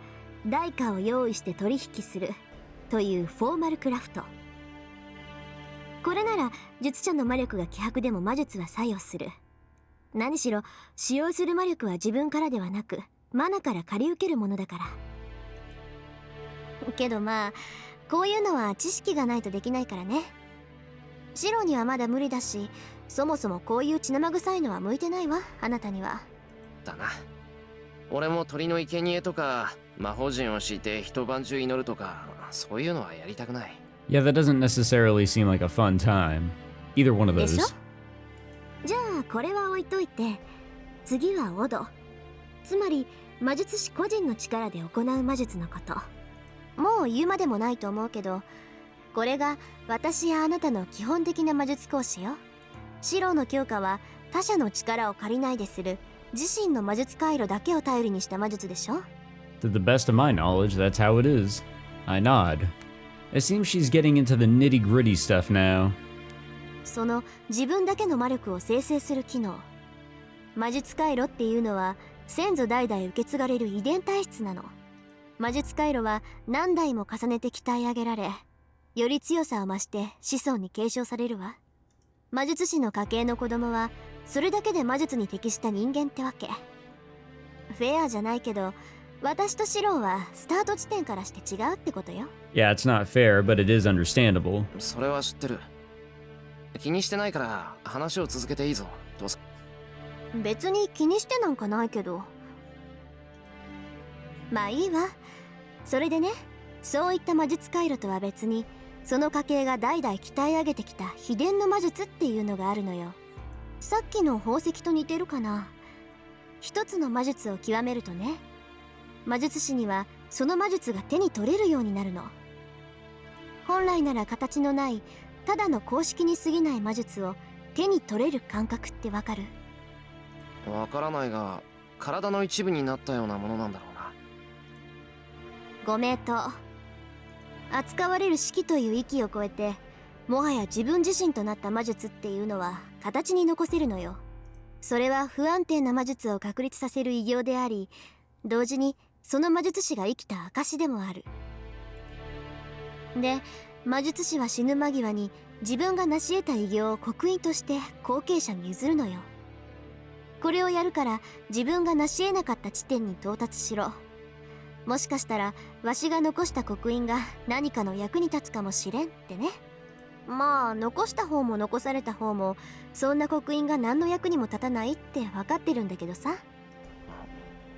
Speaker 5: 代価を用意して取引するというフォーマルクラフト。これなら術者の魔力が希薄でも魔術は作用する。何しろ使用する魔力は自分からではなくマナから借り受けるものだから。けどまあこういうのは知識がないとできないからね。シロにはまだ無理だし、そもそもこういう血生臭いのは向いてないわ、あなたには。
Speaker 2: だな。俺も鳥の生贄とか魔法陣を敷いて一晩中祈るとか、そういうのはやりたくない。
Speaker 1: Yeah, that doesn't necessarily seem like a fun time. Either one of
Speaker 5: でしょ？
Speaker 1: those.
Speaker 5: じゃあこれは置いといて、次はオド。つまり魔術師個人の力で行う魔術のこと。もう言うまでもないと思うけど、これが私やあなたの基本的な魔術講師よ。シロウの強化は他者の力を借りないでする自身の魔術回路だけを頼りにした魔術でしょ。
Speaker 1: To the best of my knowledge, that's how it is. I nod. It seems she's getting into the nitty-gritty stuff now.
Speaker 5: その自分だけの魔力を生成する機能、魔術回路っていうのは先祖代々受け継がれる遺伝体質なの。魔術回路は何代も重ねて鍛え上げられ、より強さを増して子孫に継承されるわ。魔術師の家系の子供はそれだけで魔術に適した人間ってわけ。フェアじゃないけど、私とシローはスタート地点からして違うってことよ。
Speaker 1: Yeah, it's not fair, but it is understandable.
Speaker 2: それは知ってる。気にしてないから話を続けていいぞ、父さん。
Speaker 5: 別に気にしてなんかないけど。まあいいわ。それでね、そういった魔術回路とは別に、その家系が代々鍛え上げてきた秘伝の魔術っていうのがあるのよ。さっきの宝石と似てるかな。一つの魔術を極めるとね、魔術師にはその魔術が手に取れるようになるの。本来なら形のないただの公式に過ぎない魔術を手に取れる感覚ってわかる？
Speaker 2: わからないが、体の一部になったようなものなんだろうな。
Speaker 5: ご名答。扱われる式という域を超えて、もはや自分自身となった魔術っていうのは形に残せるのよ。それは不安定な魔術を確立させる偉業であり、同時にその魔術師が生きた証でもある。で、魔術師は死ぬ間際に自分が成し得た偉業を刻印として後継者に譲るのよ。これをやるから自分が成し得なかった地点に到達しろ。もしかしたらわしが残した刻印が何かの役に立つかもしれんってね。まあ残した方も残された方もそんな刻印が何の役にも立たないって分かってるんだけどさ。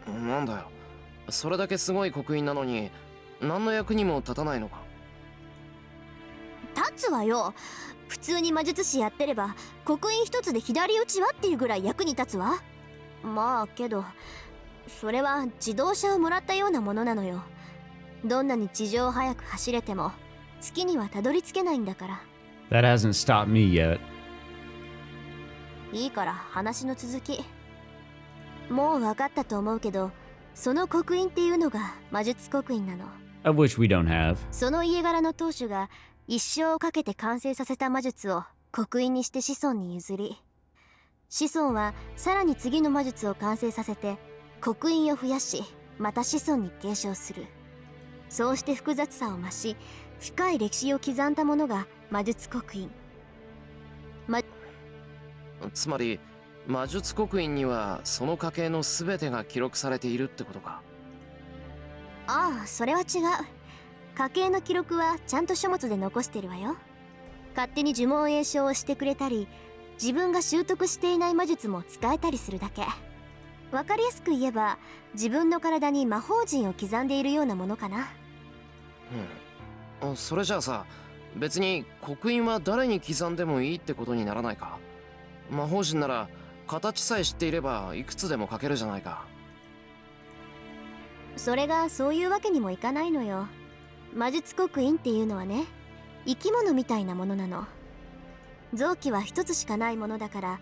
Speaker 2: なんだよ、それだけすごい刻印なのに何の役にも立たないのか。
Speaker 5: 立つわよ。普通に魔術師やってれば刻印一つで左打ちはっていうぐらい役に立つわ。まあけどそれは自動車をもらったようなものなのよ。どんなに地上を速く走れても月にはたどり着けないんだから。
Speaker 1: That hasn't stopped me yet.
Speaker 5: いいから話の続き。もう分かったと思うけど、その刻印っていうのが魔術刻印なの。
Speaker 1: Of which we don't have.
Speaker 5: その家柄の当主が一生をかけて完成させた魔術を刻印にして子孫に譲り、子孫はさらに次の魔術を完成させて刻印を増やし、また子孫に継承する。そうして複雑さを増し、深い歴史を刻んだものが魔術刻印。
Speaker 2: つまり魔術刻印にはその家系の全てが記録されているってことか。
Speaker 5: ああ、それは違う。家系の記録はちゃんと書物で残してるわよ。勝手に呪文詠唱をしてくれたり、自分が習得していない魔術も使えたりするだけ。わかりやすく言えば自分の体に魔法陣を刻んでいるようなものかな。
Speaker 2: それじゃあさ、別に刻印は誰に刻んでもいいってことにならないか。魔法陣なら形さえ知っていればいくつでも書けるじゃないか。
Speaker 5: それがそういうわけにもいかないのよ。魔術刻印っていうのはね、生き物みたいなものなの。臓器は一つしかないものだから、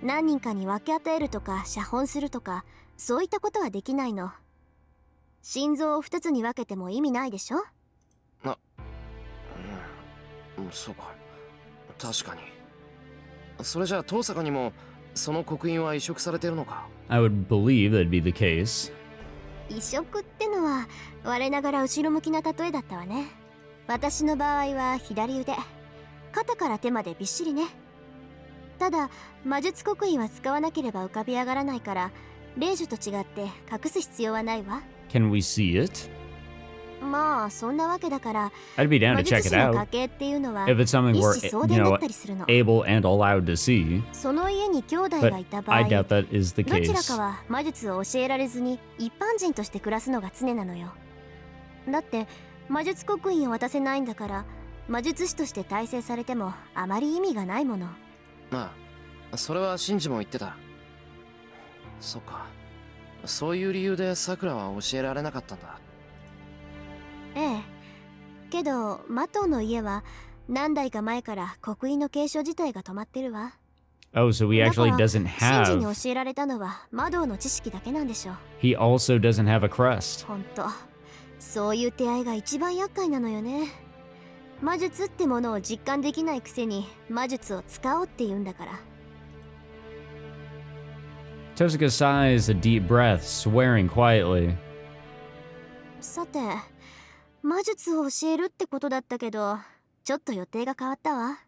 Speaker 5: 何人かに分け与えるとか写本するとか、そういったことはできないの。心臓を二つに分けても意味ないでしょ。
Speaker 2: そうか、確かに。それじゃあ遠坂にもその刻印は移植されてるのか。
Speaker 1: I would believe that'd be the case.
Speaker 5: 移植ってのは我ながら後ろ向きな例えだったわね。私の場合は左腕、肩から手までびっしりね。ただ魔術刻印は使わなければ浮かび上がらないから、霊樹と違って隠す必要はないわ。
Speaker 1: Can we see it?
Speaker 5: まあそんなわけだから、
Speaker 1: I'd be down
Speaker 5: 魔
Speaker 1: to check
Speaker 5: 術
Speaker 1: it
Speaker 5: 師の家
Speaker 1: out
Speaker 5: 系っていうのは
Speaker 1: if it's something
Speaker 5: 一
Speaker 1: we're,
Speaker 5: 子相伝だったりするの。
Speaker 1: able and allowed to see.
Speaker 5: その家に兄弟
Speaker 1: But
Speaker 5: がいた場
Speaker 1: I
Speaker 5: 合、
Speaker 1: doubt that is the
Speaker 5: どちら
Speaker 1: case.
Speaker 5: かは魔術を教えられずに一般人として暮らすのが常なのよ。だって魔術刻印を渡せないんだから、魔術師として大成されてもあまり意味がないもの。
Speaker 2: まあそれはシンジも言ってた。そっか、そういう理由でさくらは教えられなかったんだ。
Speaker 5: ええ。けどマトウの家は何代か前から刻印の継承自体が止まってるわ。
Speaker 1: Oh, so he
Speaker 5: だか
Speaker 1: actually
Speaker 5: ら
Speaker 1: doesn't
Speaker 5: シンジ
Speaker 1: have.
Speaker 5: に教えられたのは魔導の知識だけなんでしょう。
Speaker 1: He also doesn't have a crest.
Speaker 5: ほんと、そういう手合いが一番厄介なのよね。魔術ってものを実感できないくせに魔術を使おうって言うんだから。
Speaker 1: Tosaka sighs a deep breath, swearing quietly.
Speaker 5: さて、魔術を教えるってことだったけど、ちょっと予定が変わったわ。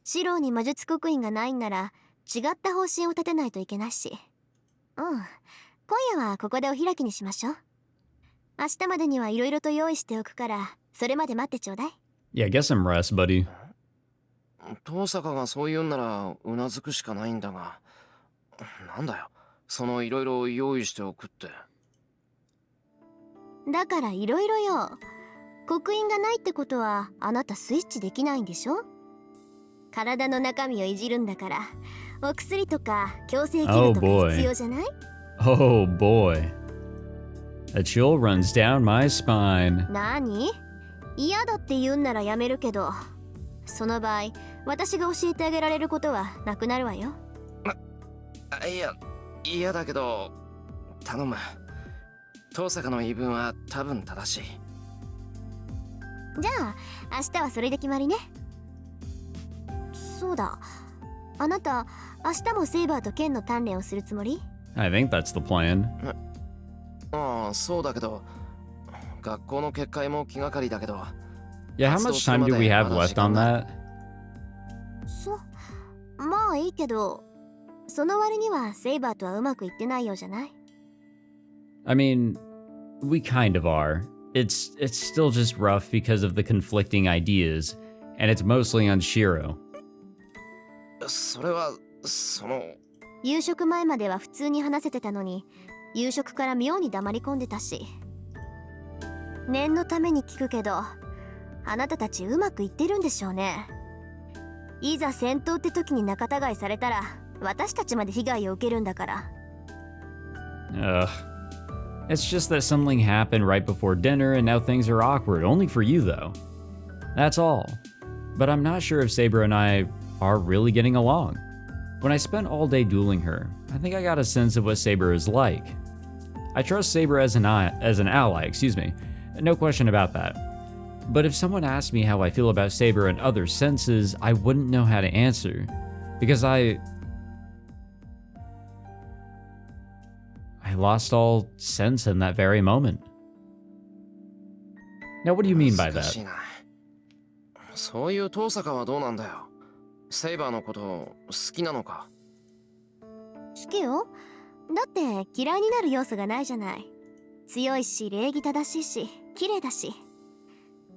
Speaker 5: シローに魔術刻印がないんなら違った方針を立てないといけないし。今夜はここでお開きにしましょう。明日までにはいろいろと用意しておくから、それまで待ってちょうだい。
Speaker 1: Yeah, get some rest, buddy.
Speaker 2: 遠坂がそう言うんならうなずくしかないんだが、なんだよそのいろいろ用意しておくって。
Speaker 5: だからいろいろよ。刻印がないってことはあなたスイッチできないんでしょ。体の中身をいじるんだから、お薬とか矯正器具とか必要じゃない？
Speaker 1: Oh boy. A chill runs down my spine.
Speaker 5: 何？嫌だって言うんならやめるけど、その場合私が教えてあげられることはなくなるわよ。
Speaker 2: いや嫌だけど頼む。遠坂の言い分は多分正しい。
Speaker 5: じゃあ明日はそれで決まりね。そうだ、あなた明日もセイバーと剣の鍛錬をするつもり？
Speaker 1: I think that's the plan.
Speaker 2: ああそうだけど、学校の結界も気がかりだけど。
Speaker 1: Yeah, how much time do we have left on that?
Speaker 5: まあいいけど、その割にはセイバーとはうまくいってないようじゃない？
Speaker 1: I mean, we kind of are. It's still just rough because of the conflicting ideas, and it's mostly on Shirou.
Speaker 2: それは
Speaker 5: 夕食前までは普通に話せてたのに、夕食から妙に黙り込んでたし。念のために聞くけど、あなたたちうまくいってるんでしょうね。いざ戦闘って時に仲違いされたら私たちまで被害を受けるんだから。
Speaker 1: Ugh. It's just that something happened right before dinner and now things are awkward, only for you though. That's all. But I'm not sure if Saber and I are really getting along. When I spent all day dueling her, I think I got a sense of what Saber is like. I trust Saber as an ally, no question about that. But if someone asked me how I feel about Saber in other senses, I wouldn't know how to answer. Because I lost all sense in that very moment. Now, what do you mean by
Speaker 2: 難し
Speaker 1: that?
Speaker 2: いな。そういう遠坂はどうなんだよ。セイバーのこと好きなのか？
Speaker 5: 好きよ。だって嫌いになる要素がないじゃない。強いし礼儀正しいし綺麗だし。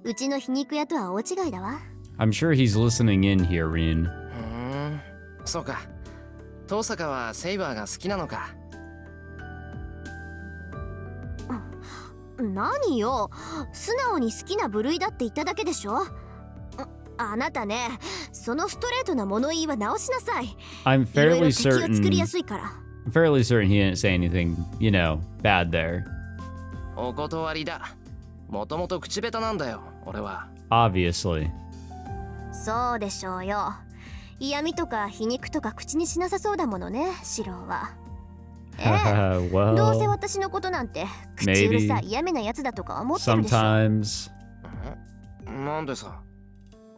Speaker 5: うちの皮肉屋とは大違いだわ。
Speaker 1: I'm sure he's listening in here, Rin.
Speaker 2: そうか。遠坂はセイバーが好きなのか。
Speaker 5: 何よ、素直に好きな部類だって言っただけでしょ。あなたね、そのストレートな物言いは直しなさい。
Speaker 1: I'm
Speaker 5: いろい
Speaker 1: fairly
Speaker 5: ろ敵を作りや
Speaker 1: certain
Speaker 5: すいから。
Speaker 1: he didn't say anything, bad there.
Speaker 2: お断りだ。もともと口下手なんだよ、俺は。
Speaker 1: Obviously.
Speaker 5: そうでしょうよ。嫌味とか皮肉とか口にしなさそうだものね、シローは。どうせ
Speaker 1: Well,
Speaker 5: 私のことなんて口うるさい嫌味なやつだとか思ってるでしょ。
Speaker 1: sometimes.
Speaker 2: なんでさ。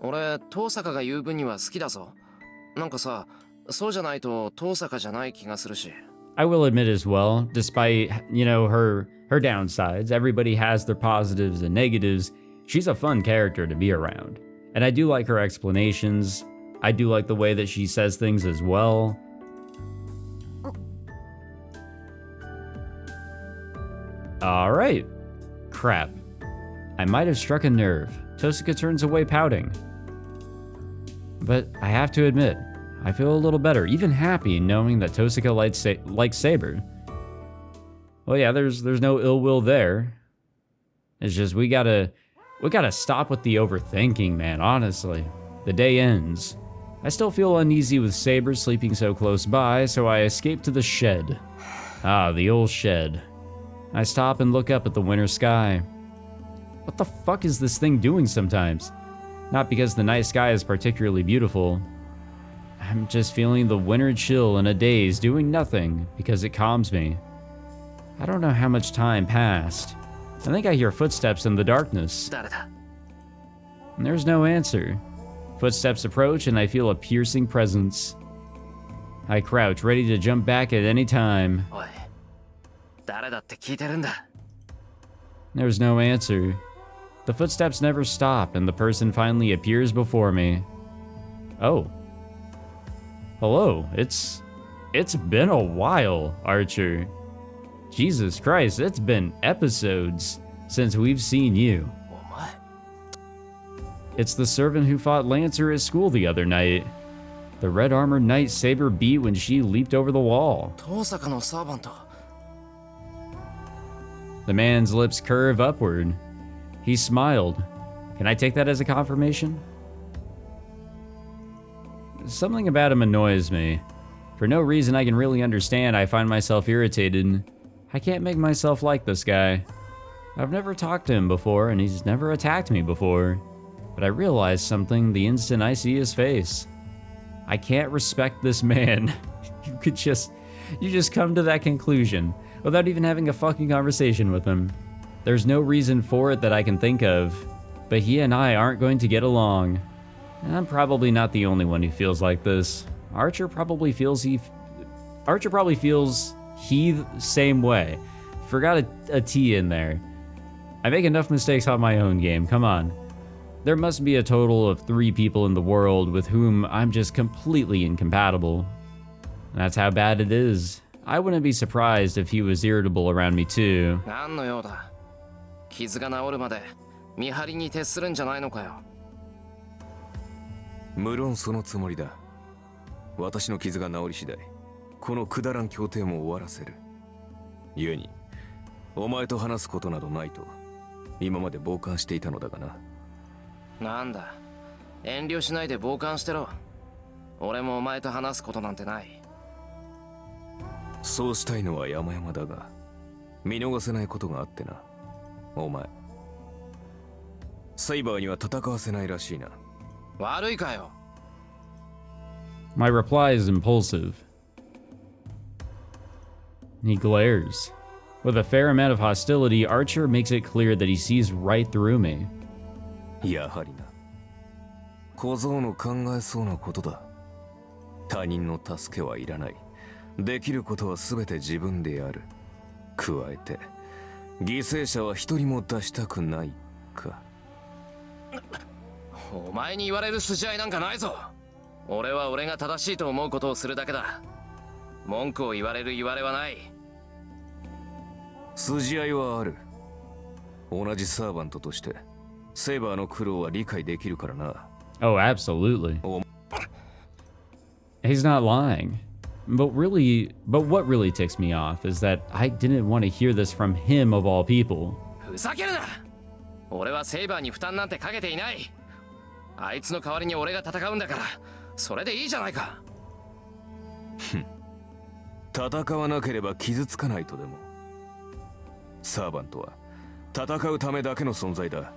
Speaker 2: 俺、遠坂が言う分には好きだぞ。なんかさ、そうじゃないと遠坂じゃない気がするし。
Speaker 1: I will admit as well, despite, her downsides, everybody has their positives and negatives. She's a fun character to be around. And I do like her explanations. I do like the way that she says things as well. All right. Crap. I might have struck a nerve. Tosaka turns away pouting. But I have to admit, I feel a little better, even happy, knowing that Tosaka likes Saber. Well, yeah, there's no ill will there. It's just we gotta stop with the overthinking, man, honestly. The day ends. I still feel uneasy with Saber sleeping so close by, so I escape to the shed. Ah, the old shed. I stop and look up at the winter sky. What the fuck is this thing doing sometimes? Not because the night sky is particularly beautiful. I'm just feeling the winter chill in a daze, doing nothing because it calms me. I don't know how much time passed. I think I hear footsteps in the darkness.
Speaker 2: 誰だ？
Speaker 1: And there's no answer. Footsteps approach and I feel a piercing presence. I crouch, ready to jump back at any time.
Speaker 2: おい、誰だって聞いてるんだ。
Speaker 1: There's no answer. The footsteps never stop and the person finally appears before me. Oh, Hello, it's been a while, Archer. Jesus Christ, it's been episodes since we've seen you.
Speaker 2: お前
Speaker 1: It's the servant who fought Lancer at school the other night. The red armored knight Saber beat when she leaped over the wall.
Speaker 2: 遠坂のサーバント
Speaker 1: The man's lips curve upward. He smiled. Can I take that as a confirmation? Something about him annoys me. For no reason I can really understand, I find myself irritated. I can't make myself like this guy. I've never talked to him before, and he's never attacked me before. But I realize something the instant I see his face. I can't respect this man. You just come to that conclusion without even having a fucking conversation with him. There's no reason for it that I can think of, but he and I aren't going to get along. And I'm probably not the only one who feels like this. Archer probably feels the same way. Forgot a T in there. I make enough mistakes on my own game, come on. There must be a total of 3 people in the world with whom I'm just completely incompatible. And that's how bad it is. I wouldn't be surprised if he was irritable around me too.
Speaker 2: 何の用だ傷が治るまで見張りに徹するんじゃないのかよ
Speaker 6: 無論そのつもりだ私の傷が治り次第このくだらん協定も終わらせる故にお前と話すことなどないと今まで傍観していたのだがな
Speaker 2: なんだ遠慮しないで傍観してろ俺もお前と話すことなんてない
Speaker 6: そうしたいのは山々だが見逃せないことがあってなお前サイバーには戦わせないらしいな
Speaker 2: 悪いかよ
Speaker 1: My reply is impulsive. He glares. With a fair amount of hostility, Archer makes it clear that he sees right through me.
Speaker 6: やはりな小僧の考えそうなことだ他人の助けはいらないできることは全て自分でやる加えて犠牲者は一人も出したくないか
Speaker 2: お前に言われる筋合いなんかないぞ俺は俺が正しいと思うことをするだけだ文句を言われる言われはない
Speaker 6: 筋合いはある同じサーバントとしてセイバーの苦労は理解できるからな
Speaker 1: Oh, absolutely. He's not lying. But what really ticks me off is that I didn't want to hear this from him of all people.
Speaker 2: ふざけるな俺はセイバーに負担なんてかけていないあいつの代わりに俺が戦うんだからそれでいいじゃないか
Speaker 6: 戦わなければ傷つかないとでもサーバントは戦うためだけの存在だ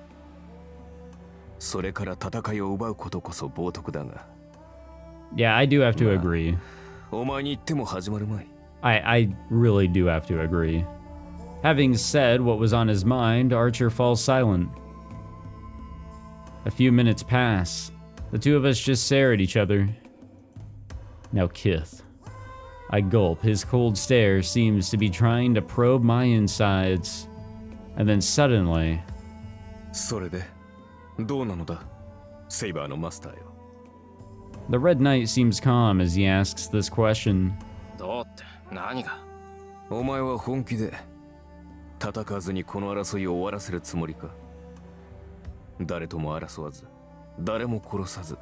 Speaker 6: それから戦いを奪うことこそ冒涜だが
Speaker 1: Yeah, I do have to agree.
Speaker 6: お前に言っても始まるまい
Speaker 1: I really do have to agree. Having said what was on his mind, Archer falls silent. A few minutes pass. The two of us just stare at each other. Now Kith. I gulp. His cold stare seems to be trying to probe my insides. And then suddenly...
Speaker 6: それでどうなのだセイバーのマスターよ
Speaker 1: The Red Knight seems calm as he asks this question.
Speaker 2: どうって何が
Speaker 6: お前は本気で戦わずにこの争いを終わらせるつもりか誰とも争わず誰も殺さず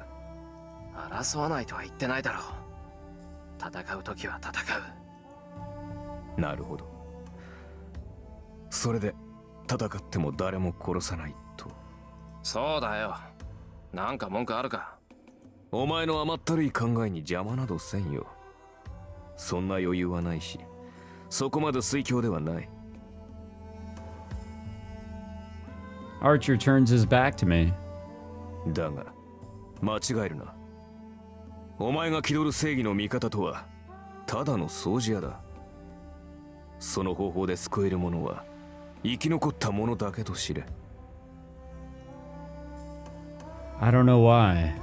Speaker 2: 争わないとは言ってないだろう戦う時は戦う
Speaker 6: なるほどそれで戦っても誰も殺さないと
Speaker 2: そうだよなんか文句あるか
Speaker 6: お前の甘ったるい考えに邪魔などせんよそんな余裕はないしそこまで推強ではない
Speaker 1: Archer turns his back to me.
Speaker 6: だが間違えるなお前が気取る正義の味方とはただの掃除屋だその方法で救える者は生き残った者だけと知れ
Speaker 1: I don't know why,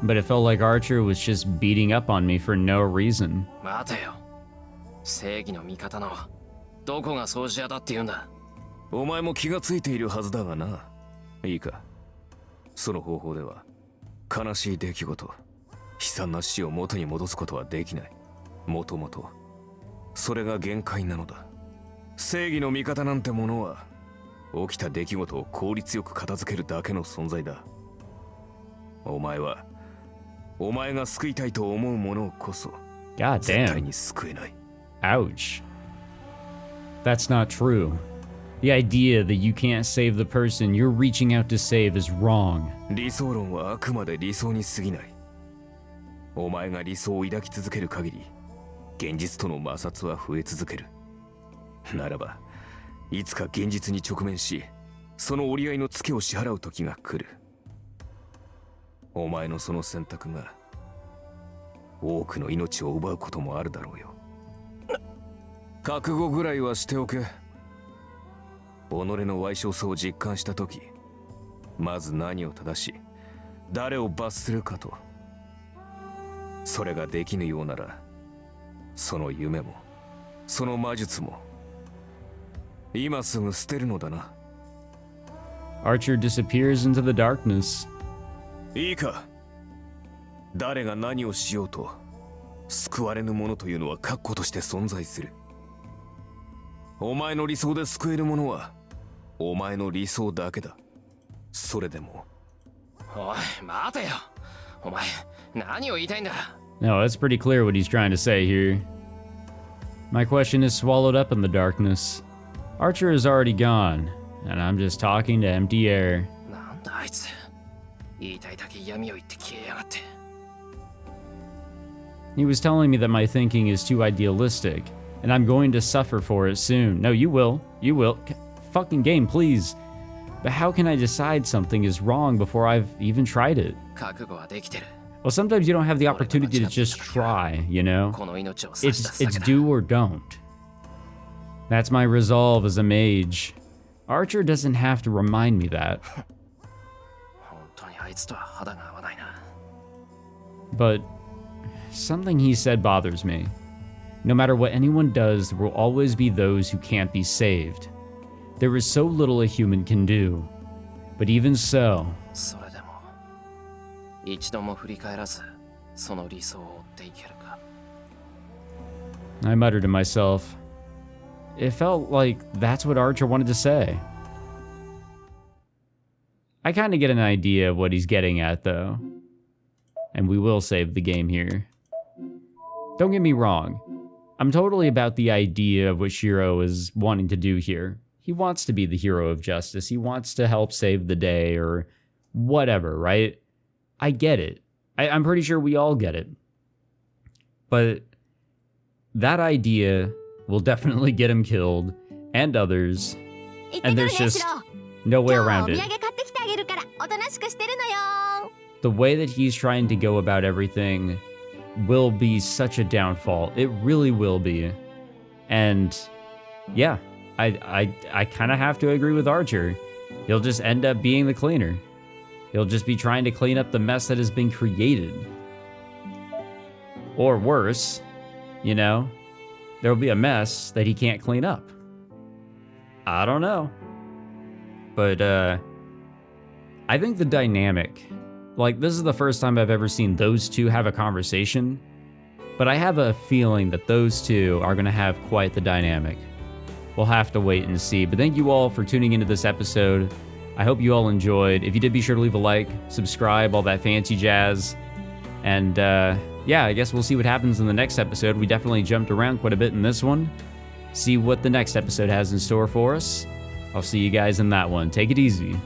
Speaker 1: but it felt like Archer was just beating up on me for no reason.
Speaker 2: 待てよ正義の味方のどこが掃除屋だって言うんだ
Speaker 6: お前も気がついているはずだがないいかその方法では悲しい出来事惨な死を元に戻すことはできない。もともとそれが限界なのだ。正義の味方なんてものは起きた出来事を効率よく片付けるだけの存在だ。お前はお前が救いたいと思うものこそ
Speaker 1: God
Speaker 6: 絶対
Speaker 1: damn.
Speaker 6: に救えない。
Speaker 1: Ouch. That's not true. The idea that you can't save the person you're reaching out to save is wrong.
Speaker 6: 理想論はあくまで理想に過ぎない。お前が理想を抱き続ける限り現実との摩擦は増え続ける。ならばいつか現実に直面し、その折り合いのツケを支払う時が来る。お前のその選択が多くの命を奪うこともあるだろうよ。覚悟ぐらいはしておけ。己の賠償さを実感した時、まず何を正し誰を罰するかと。それができぬようなら、その夢もその魔術も今すぐ捨てるのだな。
Speaker 1: Archer disappears into the darkness.
Speaker 6: いいか。誰が何をしようと救われぬものというのは確固として存在する。お前の理想で救えるものはお前の理想だけだ。それでも。
Speaker 2: おい待てよ、お前何を言いたいんだ。
Speaker 1: No, that's pretty clear what he's trying to say here. My question is swallowed up in the darkness. Archer is already gone, and I'm just talking to empty air.
Speaker 2: なんだあいつ、言いたいだけ嫌味を言って消えやがって。
Speaker 1: He was telling me that my thinking is too idealistic, and I'm going to suffer for it soon. No, you will. You will. Fucking game, please. But how can I decide something is wrong before I've even tried it?
Speaker 2: 覚悟はできてる。
Speaker 1: Well, sometimes you don't have the opportunity to just try, you know?
Speaker 2: この命を差し出すだ
Speaker 1: It's
Speaker 2: けだ。
Speaker 1: do or don't. That's my resolve as a mage. Archer doesn't have to remind me that.
Speaker 2: 本当にあいつとは肌が合わないな。
Speaker 1: But something he said bothers me. No matter what anyone does, there will always be those who can't be saved. There is so little a human can do. But even so,
Speaker 2: それでも一度も振り返らずその理想を追っていけるか。
Speaker 1: I muttered to myself. It felt like that's what Archer wanted to say. I kind of get an idea of what he's getting at, though. And we will save the game here. Don't get me wrong. I'm totally about the idea of what Shirou is wanting to do here. He wants to be the hero of justice. He wants to help save the day or whatever, right? I get it. I'm pretty sure we all get it. But that idea will definitely get him killed and others. And there's just no way around it. The way that he's trying to go about everything will be such a downfall. It really will be. And yeah, I kind of have to agree with Archer. He'll just end up being the cleaner. He'll just be trying to clean up the mess that has been created. Or worse, you know, there'll be a mess that he can't clean up. I don't know. But I think the dynamic, like, this is the first time I've ever seen those two have a conversation, but I have a feeling that those two are going to have quite the dynamic. We'll have to wait and see. But thank you all for tuning into this episode. I hope you all enjoyed. If you did, be sure to leave a like, subscribe, all that fancy jazz. And yeah, I guess we'll see what happens in the next episode. We definitely jumped around quite a bit in this one. See what the next episode has in store for us. I'll see you guys in that one. Take it easy.